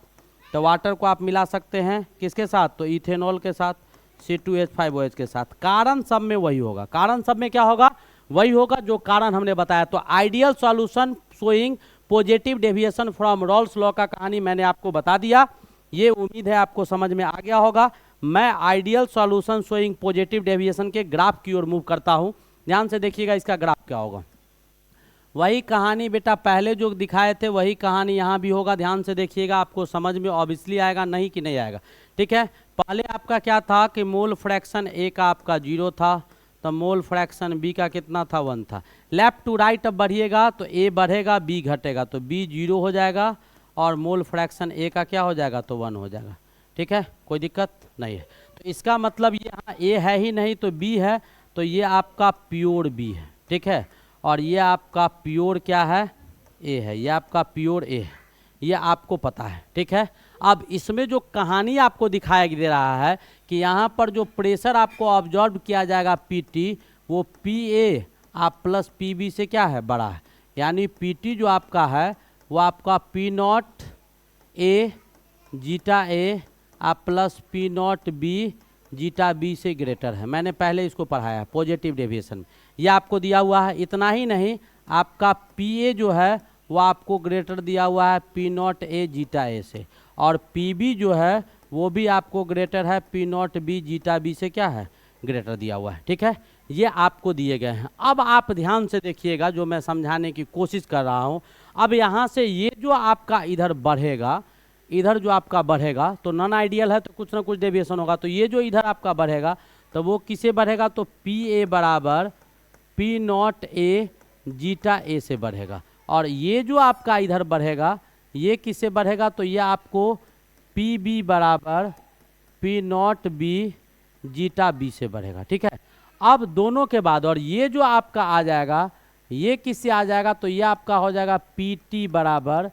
तो वाटर को आप मिला सकते हैं किसके साथ, तो इथेनॉल के साथ C2H5OH के साथ। कारण सब में वही होगा, कारण सब में क्या होगा, वही होगा जो कारण हमने बताया। तो ideal solution showing positive deviation from Raoult's law का कहानी मैंने आपको बता दिया, ये उम्मीद है आपको समझ में आ गया होगा। मैं ideal solution showing positive deviation के ग्राफ की ओर मूव करता हूं, ध्यान से देखिएगा इसका ग्राफ क्या होगा। वही कहानी बेटा पहले जो दिखाए थे वही कहानी यहाँ भी होगा, ध्यान से देखिएगा, आपको समझ में ऑब्वियसली आएगा, नहीं कि नहीं आएगा, ठीक है। पहले आपका क्या था कि मोल फ्रैक्शन ए का आपका 0 था, तो मोल फ्रैक्शन बी का कितना था, 1 था। लेफ्ट टू राइट अब बढ़िएगा तो ए बढ़ेगा बी घटेगा, तो बी 0 हो जाएगा और मोल फ्रैक्शन ए का क्या हो जाएगा, तो 1 हो जाएगा, ठीक है, कोई दिक्कत नहीं है। तो इसका मतलब यहाँ ए है ही नहीं तो बी है, तो ये आपका प्योर बी है, ठीक है। और ये आपका प्योर क्या है, ए है, ये आपका प्योर ए है, ये आपको पता है, ठीक है। अब इसमें जो कहानी आपको दिखाया दे रहा है कि यहाँ पर जो प्रेशर आपको ऑब्जर्व किया जाएगा पीटी, वो पी आप प्लस पी से क्या है, बड़ा है। यानी पीटी जो आपका है वो आपका P0A जीटा ए आप प्लस P0B जीटा बी से ग्रेटर है। मैंने पहले इसको पढ़ाया है पॉजिटिव डेविएशन, ये आपको दिया हुआ है। इतना ही नहीं, आपका PA जो है वो आपको ग्रेटर दिया हुआ है P0A जीटा ए से, और PB जो है वो भी आपको ग्रेटर है P0B जीटा बी से क्या है, ग्रेटर दिया हुआ है, ठीक है। ये आपको दिए गए हैं। अब आप ध्यान से देखिएगा जो मैं समझाने की कोशिश कर रहा हूँ। अब यहाँ से ये जो आपका इधर बढ़ेगा, इधर जो आपका बढ़ेगा तो नॉन आइडियल है तो कुछ ना कुछ डेविएशन होगा, तो ये जो इधर आपका बढ़ेगा तो वो किसे बढ़ेगा, तो PA बराबर P0A जीटा ए से बढ़ेगा। और ये जो आपका इधर बढ़ेगा ये किससे बढ़ेगा, तो ये आपको PB बराबर P0B जीटा बी से बढ़ेगा, ठीक है। अब दोनों के बाद और ये जो आपका आ जाएगा ये किससे आ जाएगा, तो ये आपका हो जाएगा PT बराबर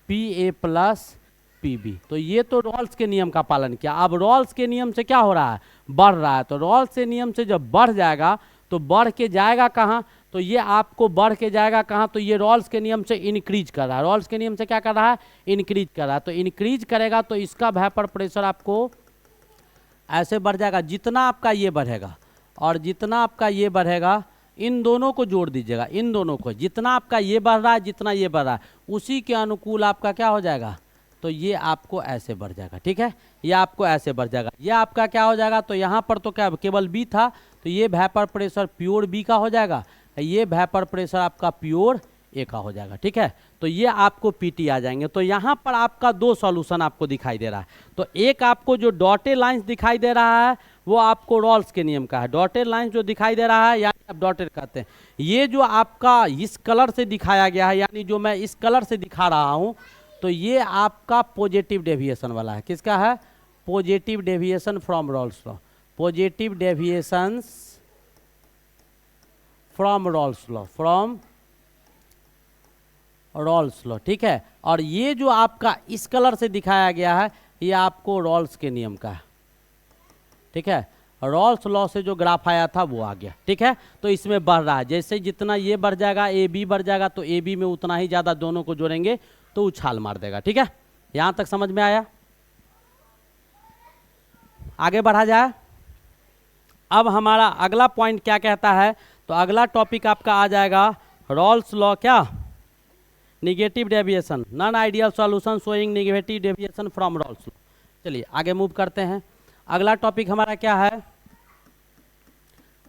PA प्लस PB। तो ये तो रॉल्स के नियम का पालन किया। अब रॉल्स के नियम से क्या हो रहा है, बढ़ रहा है। तो रॉल्स के नियम से जब बढ़ जाएगा तो बढ़ के जाएगा कहाँ, तो ये आपको बढ़ के जाएगा कहाँ, तो ये रॉल्स के नियम से इंक्रीज कर रहा है। रॉल्स के नियम से क्या कर रहा है, इंक्रीज कर रहा है। तो इंक्रीज करेगा तो इसका वेपर प्रेशर आपको ऐसे बढ़ जाएगा। जितना आपका ये बढ़ेगा और जितना आपका ये बढ़ेगा, इन दोनों को जोड़ दीजिएगा, इन दोनों को, जितना आपका ये बढ़ रहा है जितना ये बढ़ रहा है उसी के अनुकूल आपका क्या हो जाएगा, तो ये आपको ऐसे बढ़ जाएगा, ठीक है। ये आपको ऐसे बढ़ जाएगा। ये आपका क्या हो जाएगा, तो यहाँ पर तो क्या केवल बी था, तो ये वेपर प्रेशर प्योर बी का हो जाएगा, ये वेपर प्रेशर आपका प्योर ए का हो जाएगा, ठीक है। तो ये आपको पीटी आ जाएंगे। तो यहाँ पर आपका दो सॉल्यूशन आपको दिखाई दे रहा है। तो एक आपको जो डॉटेड लाइंस दिखाई दे रहा है वो आपको रॉल्स के नियम का है। डॉटेड लाइंस जो दिखाई दे रहा है यानी आप डॉटेड कहते हैं। ये जो आपका इस कलर से दिखाया गया है, यानी जो मैं इस कलर से दिखा रहा हूँ, तो ये आपका पॉजिटिव डेविएशन वाला है। किसका है, positive deviation from Raoult's law, positive deviations from Raoult's law, from Raoult's law, ठीक है। और ये जो आपका इस कलर से दिखाया गया है ये आपको रॉल्स के नियम का है, ठीक है। रॉल्स लॉ से जो ग्राफ आया था वो आ गया, ठीक है। तो इसमें बढ़ रहा है, जैसे जितना ये बढ़ जाएगा ए बी बढ़ जाएगा, तो ए बी में उतना ही ज़्यादा दोनों को जोड़ेंगे तो उछाल मार देगा, ठीक है। यहाँ तक समझ में आया, आगे बढ़ा जाए। अब हमारा अगला पॉइंट क्या कहता है, तो अगला टॉपिक आपका आ जाएगा रॉल्स लॉ, क्या, negative deviation, non ideal solution showing negative deviation from Raoult's law. चलिए आगे मूव करते हैं। अगला टॉपिक हमारा क्या है,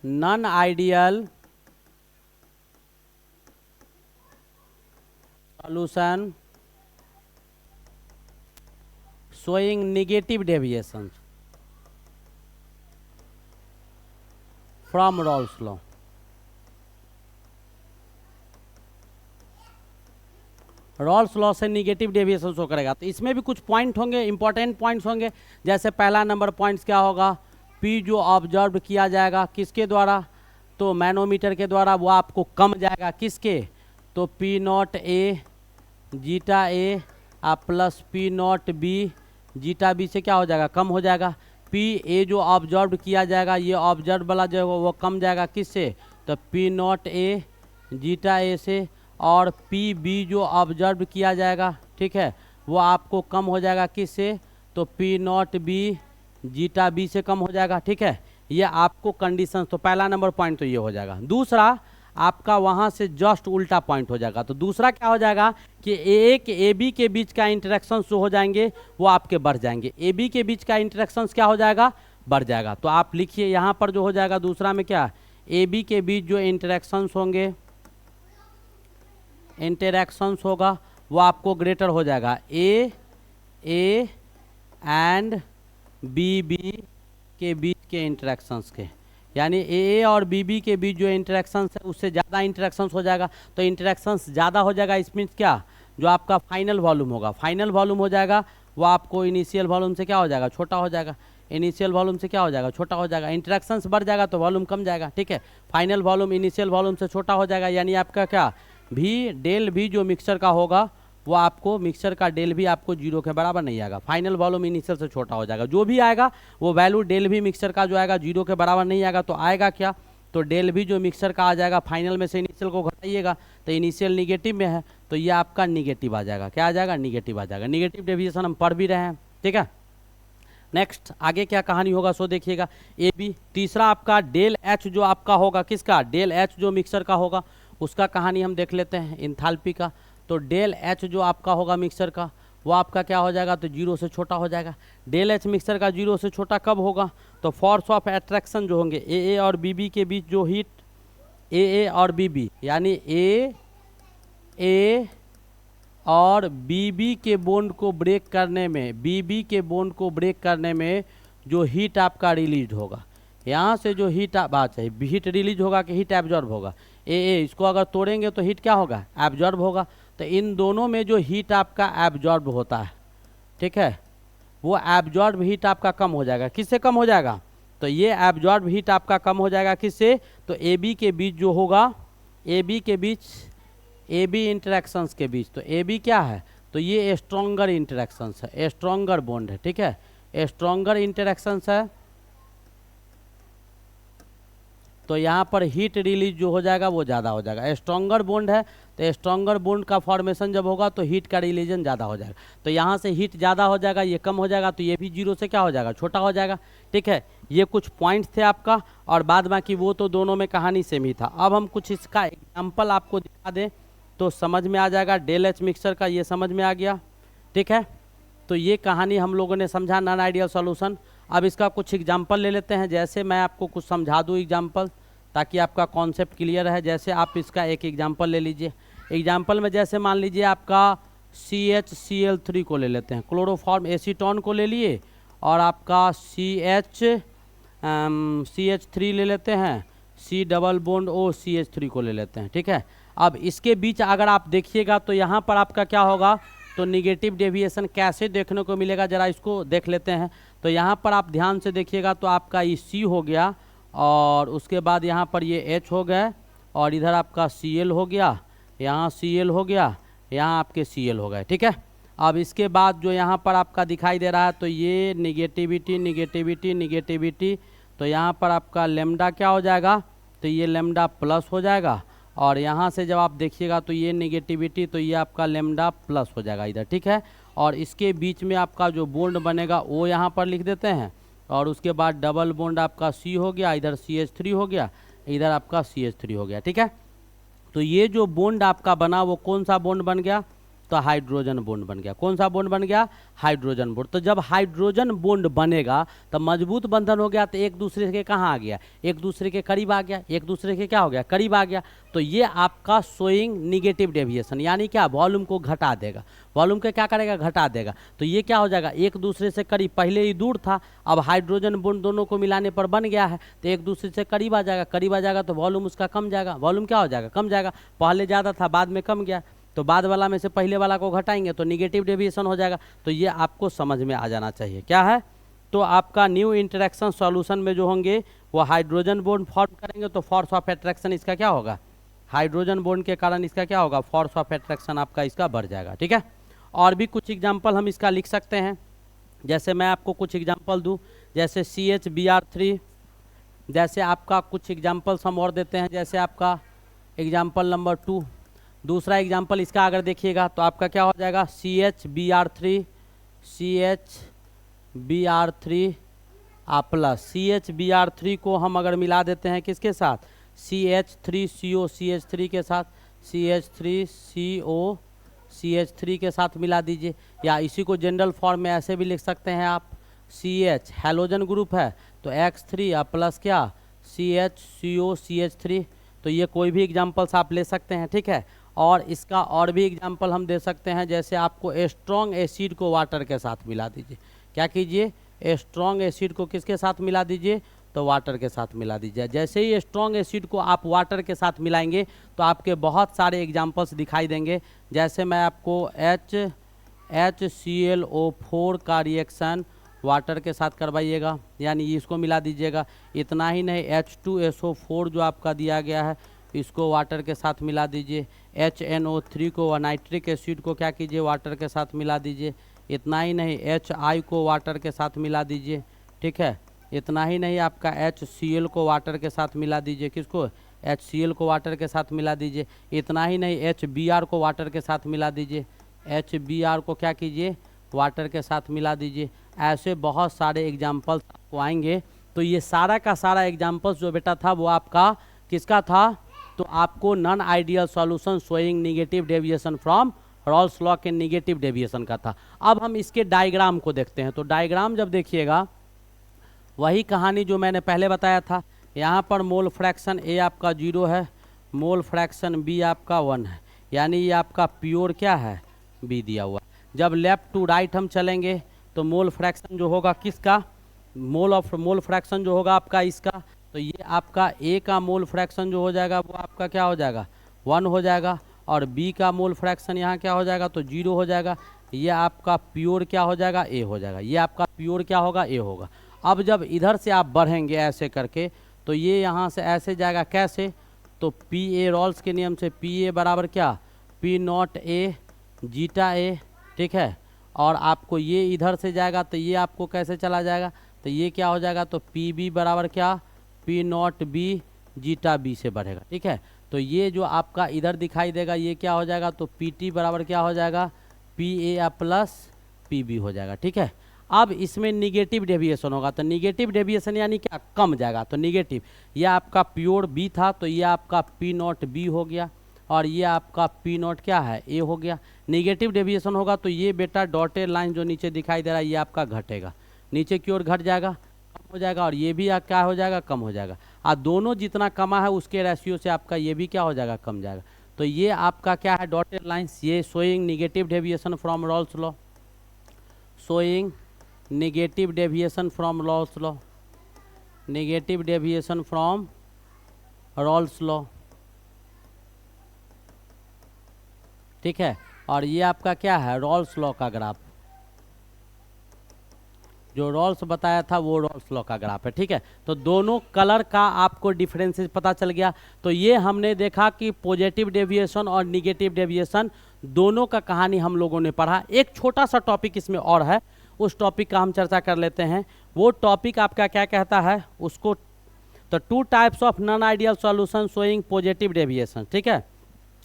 non ideal solution showing negative deviations from Rolle's law. Rawls law से निगेटिव डेविएशन शो करेगा। तो इसमें भी कुछ पॉइंट होंगे, इंपॉर्टेंट पॉइंट्स होंगे। जैसे पहला नंबर पॉइंट्स क्या होगा, पी जो ऑब्जर्व किया जाएगा किसके द्वारा, तो मैनोमीटर के द्वारा, वो आपको कम जाएगा किसके, तो P naught A zeta A आप plus P not B zeta B से क्या हो जाएगा, कम हो जाएगा। पी ए जो ऑब्जर्व किया जाएगा, ये ऑब्जर्व वाला जो है वो कम जाएगा किससे, तो P naught A zeta A से, और पी बी जो ऑब्जर्व किया जाएगा, ठीक है, वो आपको कम हो जाएगा किससे, तो P not B zeta B से कम हो जाएगा, ठीक है। ये आपको कंडीशन, तो पहला नंबर पॉइंट तो ये हो जाएगा। दूसरा आपका वहाँ से जस्ट उल्टा पॉइंट हो जाएगा। तो दूसरा क्या हो जाएगा कि एक ए बी के बीच का इंटरेक्शन जो हो जाएंगे वो आपके बढ़ जाएंगे। ए बी के बीच का इंटरेक्शन क्या हो जाएगा, बढ़ जाएगा। तो आप लिखिए यहाँ पर जो हो जाएगा दूसरा में क्या, ए बी के बीच जो इंटरेक्शंस होंगे, इंटरेक्शंस होगा वो आपको ग्रेटर हो जाएगा ए एंड बी बी के बीच के इंटरेक्शंस के, यानी ए और बी के बीच जो इंटरेक्शंस है उससे ज़्यादा इंटरेक्शंस हो जाएगा। तो इंटरेक्शंस ज़्यादा हो जाएगा, इस मीन्स क्या, जो आपका फाइनल वॉल्यूम होगा, फाइनल वॉल्यूम हो जाएगा वो आपको इनिशियल वॉल्यूम से क्या हो जाएगा, छोटा हो जाएगा। इनिशियल वॉल्यूम से क्या हो जाएगा, छोटा हो जाएगा। इंटरेक्शंस बढ़ जाएगा तो वॉल्यूम कम जाएगा, ठीक है। फाइनल वॉल्यूम इनिशियल वॉल्यूम से छोटा हो जाएगा, यानी आपका क्या, भी डेल भी जो मिक्सचर का होगा वो आपको, मिक्सचर का डेल भी आपको जीरो के बराबर नहीं आएगा। फाइनल वॉल्यूम इनिशियल से छोटा हो जाएगा, जो भी आएगा वो वैल्यू डेल भी मिक्सचर का जो आएगा जीरो के बराबर नहीं आएगा। तो आएगा क्या, तो डेल भी जो मिक्सचर का आ जाएगा, फाइनल में से इनिशियल को घटाइएगा तो इनिशियल निगेटिव में है तो ये आपका निगेटिव आ जाएगा। क्या आ जाएगा, निगेटिव आ जाएगा। निगेटिव डेविएशन हम पढ़ भी रहे हैं, ठीक है। नेक्स्ट आगे क्या कहानी होगा सो देखिएगा। ए बी, तीसरा आपका डेल एच जो आपका होगा, किसका, डेल एच जो मिक्सचर का होगा उसका कहानी हम देख लेते हैं, इंथाल्पी का। तो डेल एच जो आपका होगा मिक्सचर का, वो आपका क्या हो जाएगा, तो जीरो से छोटा हो जाएगा। डेल एच मिक्सचर का जीरो से छोटा कब होगा, तो फोर्स ऑफ अट्रैक्शन जो होंगे ए और बी के बीच जो हीट, ए और बी यानी ए और बी के बॉन्ड को ब्रेक करने में, बी के बॉन्ड को ब्रेक करने में जो हीट आपका रिलीज होगा, यहाँ से जो हीट बात है, हीट रिलीज होगा कि हीट एब्जॉर्ब होगा, ए इसको अगर तोड़ेंगे तो हीट क्या होगा, एब्जॉर्ब होगा। तो इन दोनों में जो हीट आपका एब्जॉर्ब होता है, ठीक है, वो एब्जॉर्ब हीट आपका कम हो जाएगा। किससे कम हो जाएगा, तो ये एब्जॉर्ब हीट आपका कम हो जाएगा किससे, तो ए बी के बीच जो होगा, ए बी के बीच, ए बी इंटरेक्शंस के बीच। तो ए बी क्या है, तो ये स्ट्रॉन्गर इंटरेक्शंस है, स्ट्रॉन्गर बॉन्ड है, ठीक है, स्ट्रॉन्गर इंटरेक्शंस है। तो यहाँ पर हीट रिलीज जो हो जाएगा वो ज़्यादा हो जाएगा। स्ट्रॉन्गर बॉन्ड है तो स्ट्रॉन्गर बॉन्ड का फॉर्मेशन जब होगा तो हीट का रिलीजन ज़्यादा हो जाएगा। तो यहाँ से हीट ज़्यादा हो जाएगा, ये कम हो जाएगा, तो ये भी जीरो से क्या हो जाएगा, छोटा हो जाएगा, ठीक है। ये कुछ पॉइंट्स थे आपका, और बाद बाकी वो तो दोनों में कहानी सेम ही था। अब हम कुछ इसका एग्जाम्पल आपको दिखा दें तो समझ में आ जाएगा। डेल एच मिक्सचर का ये समझ में आ गया, ठीक है। तो ये कहानी हम लोगों ने समझा, नॉन आइडियल सॉल्यूशन। अब इसका कुछ एग्जाम्पल ले लेते हैं, जैसे मैं आपको कुछ समझा दूँ एग्जाम्पल, ताकि आपका कॉन्सेप्ट क्लियर है। जैसे आप इसका एक एग्जाम्पल ले लीजिए। एग्जाम्पल में जैसे मान लीजिए आपका CHCl3 को ले लेते हैं, क्लोरोफॉर्म एसीटोन को ले लिए, और आपका CH3 ले लेते हैं, C double bond O CH3 को ले लेते हैं, ठीक है। अब इसके बीच अगर आप देखिएगा तो यहाँ पर आपका क्या होगा, तो निगेटिव डेविएशन कैसे देखने को मिलेगा, ज़रा इसको देख लेते हैं। तो यहाँ पर आप ध्यान से देखिएगा तो आपका ये C हो गया, और उसके बाद यहाँ पर ये H हो गया, और इधर आपका Cl हो गया, यहाँ Cl हो गया, यहाँ आपके Cl हो गए, ठीक है। अब इसके बाद जो यहाँ पर आपका दिखाई दे रहा है तो ये निगेटिविटी निगेटिविटी निगेटिविटी, तो यहाँ पर आपका लेमडा क्या हो जाएगा, तो ये लेमडा प्लस हो जाएगा, और यहाँ से जब आप देखिएगा तो ये निगेटिविटी, तो ये आपका लेमडा प्लस हो जाएगा इधर, ठीक है। और इसके बीच में आपका जो बॉन्ड बनेगा वो यहाँ पर लिख देते हैं, और उसके बाद डबल बॉन्ड आपका C हो गया, इधर CH3 हो गया, इधर आपका CH3 हो गया, ठीक है। तो ये जो बॉन्ड आपका बना वो कौन सा बॉन्ड बन गया, तो हाइड्रोजन बॉन्ड बन गया। कौन सा बॉन्ड बन गया? Hydrogen bond. तो जब हाइड्रोजन बॉन्ड बनेगा तो मजबूत बंधन हो गया, तो एक दूसरे के कहाँ आ गया? एक दूसरे के करीब आ गया, एक दूसरे के क्या हो गया? करीब आ गया। तो ये आपका शोइंग निगेटिव डेविएशन, यानी क्या? वॉल्यूम को घटा देगा। वॉल्यूम के क्या करेगा? घटा देगा। तो ये क्या हो जाएगा? एक दूसरे से करीब, पहले ही दूर था, अब हाइड्रोजन बॉन्ड दोनों को मिलाने पर बन गया है, तो एक दूसरे से करीब आ जाएगा। करीब आ जाएगा तो वॉल्यूम उसका कम जाएगा। वॉल्यूम क्या हो जाएगा? कम जाएगा। पहले ज़्यादा था, बाद में कम गया, तो बाद वाला में से पहले वाला को घटाएंगे तो निगेटिव डेविएशन हो जाएगा। तो ये आपको समझ में आ जाना चाहिए। क्या है? तो आपका न्यू इंटरेक्शन सॉल्यूशन में जो होंगे वो हाइड्रोजन बॉन्ड फॉर्म करेंगे, तो फोर्स ऑफ अट्रैक्शन इसका क्या होगा? हाइड्रोजन बॉन्ड के कारण इसका क्या होगा? फोर्स ऑफ अट्रैक्शन आपका इसका बढ़ जाएगा। ठीक है। और भी कुछ एग्जाम्पल हम इसका लिख सकते हैं। जैसे मैं आपको कुछ एग्जाम्पल दूँ, जैसे CH Br3, जैसे आपका कुछ एग्जाम्पल्स हम और देते हैं। जैसे आपका एग्जाम्पल नंबर 2, दूसरा एग्जाम्पल इसका अगर देखिएगा तो आपका क्या हो जाएगा? CH Br3 plus CH Br3 को हम अगर मिला देते हैं किसके साथ? CH3CO के साथ, CH3CO के साथ मिला दीजिए। या इसी को जनरल फॉर्म में ऐसे भी लिख सकते हैं आप, CH हैलोजन ग्रुप है तो X3 प्लस क्या? CHCO तो ये कोई भी एग्जाम्पल्स आप ले सकते हैं। ठीक है। और इसका और भी एग्जाम्पल हम दे सकते हैं। जैसे आपको स्ट्रॉन्ग एसिड को वाटर के साथ मिला दीजिए। क्या कीजिए? स्ट्रॉन्ग एसिड को किसके साथ मिला दीजिए? तो वाटर के साथ मिला दीजिए। जैसे ही स्ट्रॉन्ग एसिड को आप वाटर के साथ मिलाएंगे तो आपके बहुत सारे एग्जाम्पल्स दिखाई देंगे। जैसे मैं आपको HClO4 का रिएक्शन वाटर के साथ करवाइएगा, यानी इसको मिला दीजिएगा। इतना ही नहीं, H2SO4 जो आपका दिया गया है इसको वाटर के साथ मिला दीजिए। HNO3 को, नाइट्रिक एसिड को क्या कीजिए? वाटर के साथ मिला दीजिए। इतना ही नहीं, HI को वाटर के साथ मिला दीजिए। ठीक है। इतना ही नहीं, आपका HCl को वाटर के साथ मिला दीजिए। किसको? HCl को वाटर के साथ मिला दीजिए। इतना ही नहीं, HBr को वाटर के साथ मिला दीजिए। HBr को क्या कीजिए? वाटर के साथ मिला दीजिए। ऐसे बहुत सारे एग्जाम्पल्स आपको आएंगे। तो ये सारा का सारा एग्जाम्पल्स जो बेटा था वो आपका किसका था? तो आपको non ideal solution showing negative deviation from Raoult's law के निगेटिव डेविएशन का था। अब हम इसके डायग्राम को देखते हैं। तो डायग्राम जब देखिएगा, वही कहानी जो मैंने पहले बताया था। यहाँ पर मोल फ्रैक्शन A आपका 0 है, मोल फ्रैक्शन B आपका 1 है, यानी ये आपका प्योर क्या है? B दिया हुआ। जब लेफ्ट टू राइट हम चलेंगे तो मोल फ्रैक्शन जो होगा किसका? मोल फ्रैक्शन जो होगा आपका इसका, तो ये आपका A का मोल फ्रैक्शन जो हो जाएगा वो आपका क्या हो जाएगा? 1 हो जाएगा। और B का मोल फ्रैक्शन यहाँ क्या हो जाएगा? तो 0 हो जाएगा। ये आपका प्योर क्या हो जाएगा? A हो जाएगा। ये आपका प्योर क्या होगा? A होगा। अब जब इधर से आप बढ़ेंगे ऐसे करके तो ये यहाँ से ऐसे जाएगा। कैसे? तो PA रॉल्स के नियम से PA बराबर क्या? P0A zeta A। ठीक है। और आपको ये इधर से जाएगा तो ये आपको कैसे चला जाएगा? तो ये क्या हो जाएगा? तो PB बराबर क्या? P0B जीटा B से बढ़ेगा। ठीक है। तो ये जो आपका इधर दिखाई देगा ये क्या हो जाएगा? तो PT बराबर क्या हो जाएगा? PA प्लस PB हो जाएगा। ठीक है। अब इसमें निगेटिव डेविएशन होगा, तो निगेटिव डेविएशन यानी क्या? कम जाएगा। तो निगेटिव, ये आपका प्योर B था तो ये आपका P0B हो गया, और ये आपका P0 क्या है? A हो गया। निगेटिव डेविएशन होगा तो ये बेटा डॉटेड लाइन जो नीचे दिखाई दे रहा है ये आपका घटेगा, नीचे की ओर घट जाएगा, कम हो जाएगा। और ये भी क्या हो जाएगा? कम हो जाएगा। दोनों जितना कमा है उसके रेशियो से आपका ये भी क्या हो जाएगा? कम जाएगा। तो ये आपका क्या है? Dotted lines. ये showing negative deviation from Raoult's law, showing negative deviation from Raoult's law, negative deviation from Raoult's law. ठीक है। और ये आपका क्या है? रॉल्स लॉ का ग्राफ, जो रॉल्स बताया था वो रॉल्स लॉ का ग्राफ है। ठीक है। तो दोनों कलर का आपको डिफरेंसेस पता चल गया। तो ये हमने देखा कि पॉजिटिव डेविएशन और निगेटिव डेविएशन दोनों का कहानी हम लोगों ने पढ़ा। एक छोटा सा टॉपिक इसमें और है, उस टॉपिक का हम चर्चा कर लेते हैं। वो टॉपिक आपका क्या कहता है उसको? तो 2 types of non ideal solution showing positive deviation. ठीक है।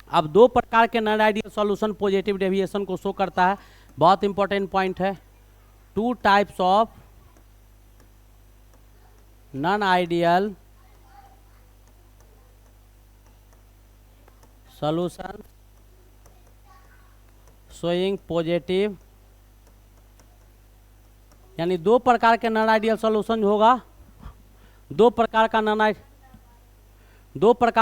अब 2 प्रकार के non ideal solution positive deviation को शो करता है। बहुत इंपॉर्टेंट पॉइंट है। 2 types of non ideal solution showing positive, यानी दो प्रकार के नॉन आइडियल सॉल्यूशन होगा, दो प्रकार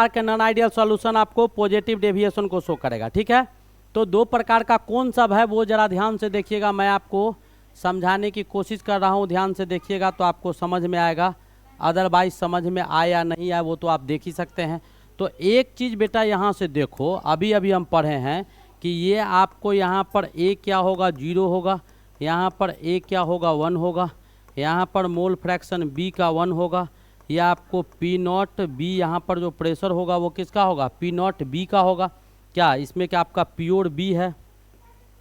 के नॉन आइडियल सॉल्यूशन आपको पॉजिटिव डेविएशन को शो करेगा। ठीक है, तो दो प्रकार का कौन सब है वो जरा ध्यान से देखिएगा, मैं आपको समझाने की कोशिश कर रहा हूँ, ध्यान से देखिएगा तो आपको समझ में आएगा, अदरवाइज समझ में आए या नहीं आए वो तो आप देख ही सकते हैं। तो एक चीज़ बेटा यहाँ से देखो, अभी अभी हम पढ़े हैं कि ये आपको यहाँ पर ए क्या होगा 0 होगा, यहाँ पर ए क्या होगा 1 होगा, यहाँ पर मोल फ्रैक्शन बी का 1 होगा, या आपको पी नॉट बी यहाँ पर जो प्रेशर होगा वो किसका होगा पी नॉट बी का होगा। क्या इसमें क्या आपका प्योर बी है,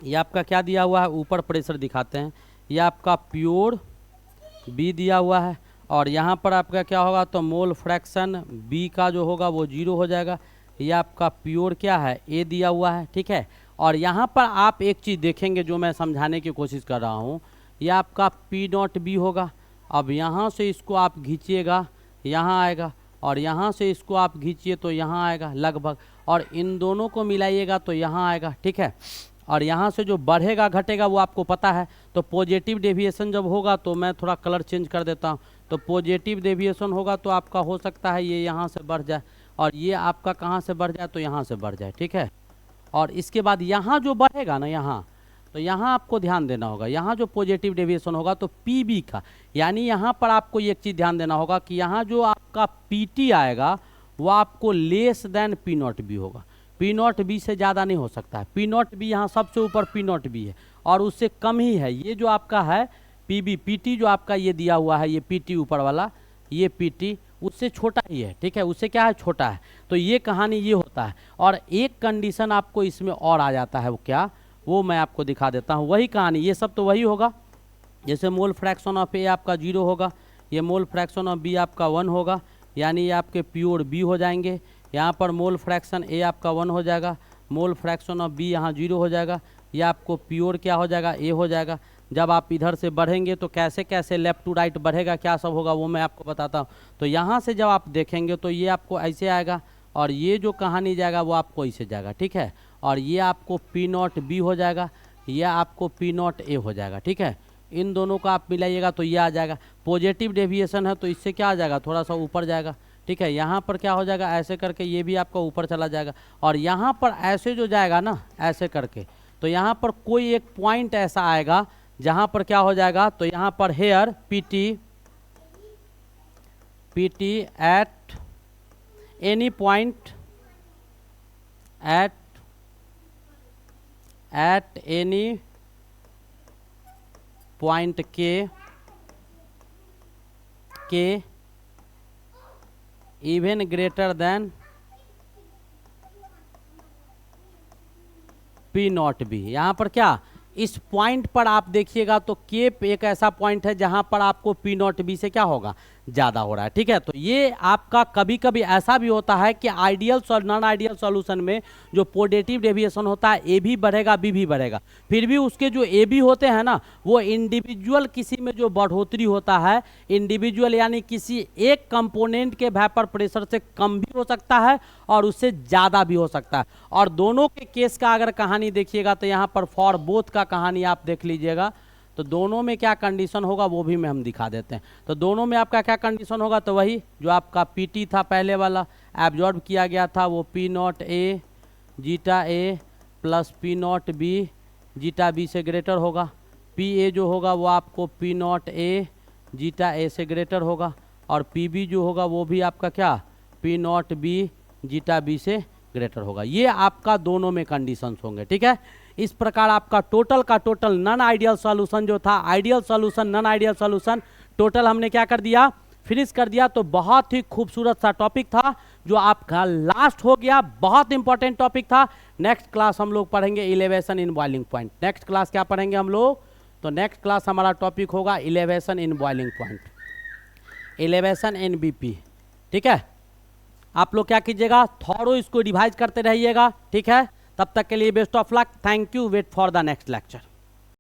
ये आपका क्या दिया हुआ है, ऊपर प्रेशर दिखाते हैं, ये आपका प्योर बी दिया हुआ है, और यहाँ पर आपका क्या होगा तो मोल फ्रैक्शन बी का जो होगा वो 0 हो जाएगा, ये आपका प्योर क्या है ए दिया हुआ है। ठीक है, और यहाँ पर आप एक चीज़ देखेंगे जो मैं समझाने की कोशिश कर रहा हूँ, ये आपका पी नॉट बी होगा। अब यहाँ से इसको आप घींचिएगा यहाँ आएगा, और यहाँ से इसको आप घींचिए तो यहाँ आएगा लगभग, और इन दोनों को मिलाइएगा तो यहाँ आएगा। ठीक है, और यहाँ से जो बढ़ेगा घटेगा वो आपको पता है। तो पॉजिटिव डेविएशन जब होगा, तो मैं थोड़ा कलर चेंज कर देता हूँ, तो पॉजिटिव डेविएशन होगा तो आपका हो सकता है ये यहाँ से बढ़ जाए, और ये आपका कहाँ से बढ़ जाए तो यहाँ से बढ़ जाए। ठीक है, और इसके बाद यहाँ जो बढ़ेगा ना यहाँ, तो यहाँ आपको ध्यान देना होगा, यहाँ जो पॉजिटिव डेविएशन होगा तो पीबी का, यानी यहाँ पर आपको एक चीज़ ध्यान देना होगा कि यहाँ जो आपका पीटी आएगा वो आपको less than P not be होगा, पी नॉट बी से ज़्यादा नहीं हो सकता है। पी नॉट बी यहाँ सबसे ऊपर पी नॉट बी है, और उससे कम ही है ये जो आपका है पीबी, पीटी जो आपका ये दिया हुआ है, ये पीटी ऊपर वाला, ये पीटी उससे छोटा ही है। ठीक है, उससे क्या है छोटा है, तो ये कहानी ये होता है। और एक कंडीशन आपको इसमें और आ जाता है, वो क्या, वो मैं आपको दिखा देता हूँ, वही कहानी, ये सब तो वही होगा। जैसे मोल फ्रैक्शन ऑफ ए आपका 0 होगा, ये मोल फ्रैक्शन ऑफ बी आपका 1 होगा, यानी ये आपके प्योर बी हो जाएंगे। यहाँ पर मोल फ्रैक्शन ए आपका 1 हो जाएगा, मोल फ्रैक्शन ऑफ बी यहाँ 0 हो जाएगा, ये आपको प्योर क्या हो जाएगा ए हो जाएगा। जब आप इधर से बढ़ेंगे तो कैसे कैसे लेफ्ट टू राइट बढ़ेगा, क्या सब होगा वो मैं आपको बताता हूँ। तो यहाँ से जब आप देखेंगे तो ये आपको ऐसे आएगा, और ये जो कहानी जाएगा वो आपको ऐसे जाएगा। ठीक है, और ये आपको पी नॉट बी हो जाएगा, ये आपको पी नॉट ए हो जाएगा। ठीक है, इन दोनों का आप मिलाइएगा तो ये आ जाएगा। पॉजिटिव डेविएशन है तो इससे क्या आ जाएगा, थोड़ा सा ऊपर जाएगा। ठीक है, यहाँ पर क्या हो जाएगा, ऐसे करके ये भी आपका ऊपर चला जाएगा, और यहाँ पर ऐसे जो जाएगा ना ऐसे करके, तो यहाँ पर कोई एक पॉइंट ऐसा आएगा जहाँ पर क्या हो जाएगा, तो यहाँ पर here PT at any point at any point के even greater than P not B. यहाँ पर क्या, इस पॉइंट पर आप देखिएगा तो के एक ऐसा पॉइंट है जहां पर आपको पी नॉट बी से क्या होगा ज़्यादा हो रहा है। ठीक है, तो ये आपका कभी कभी ऐसा भी होता है कि आइडियल नॉन आइडियल सॉल्यूशन में जो पॉजिटिव डेविएशन होता है ए भी बढ़ेगा बी भी बढ़ेगा, फिर भी उसके जो ए बी होते हैं ना वो इंडिविजुअल किसी में जो बढ़ोतरी होता है इंडिविजुअल, यानी किसी एक कंपोनेंट के वेपर प्रेशर से कम भी हो सकता है और उससे ज़्यादा भी हो सकता है। और दोनों के केस का अगर कहानी देखिएगा तो यहाँ पर फॉर बोथ का कहानी आप देख लीजिएगा, तो दोनों में क्या कंडीशन होगा वो भी में हम दिखा देते हैं। तो दोनों में आपका क्या कंडीशन होगा, तो वही जो आपका पीटी था पहले वाला एब्जॉर्ब किया गया था वो P naught A zeta A plus P not B zeta B से ग्रेटर होगा, पी ए जो होगा वो आपको P naught A zeta A से ग्रेटर होगा, और पी बी जो होगा वो भी आपका क्या P not B zeta B से ग्रेटर होगा। ये आपका दोनों में कंडीशंस होंगे। ठीक है, इस प्रकार आपका टोटल का टोटल नॉन आइडियल सॉल्यूशन जो था, ideal solution non ideal solution total हमने क्या कर दिया, फिनिश कर दिया। तो बहुत ही खूबसूरत सा टॉपिक था जो आपका लास्ट हो गया, बहुत इंपॉर्टेंट टॉपिक था। नेक्स्ट क्लास हम लोग पढ़ेंगे elevation in boiling point. Next class क्या पढ़ेंगे हम लोग, तो नेक्स्ट क्लास हमारा टॉपिक होगा elevation in boiling point, elevation in BP. ठीक है, आप लोग क्या कीजिएगा, थोड़ो इसको रिवाइज करते रहिएगा। ठीक है, तब तक के लिए best of luck, thank you, wait for the next lecture.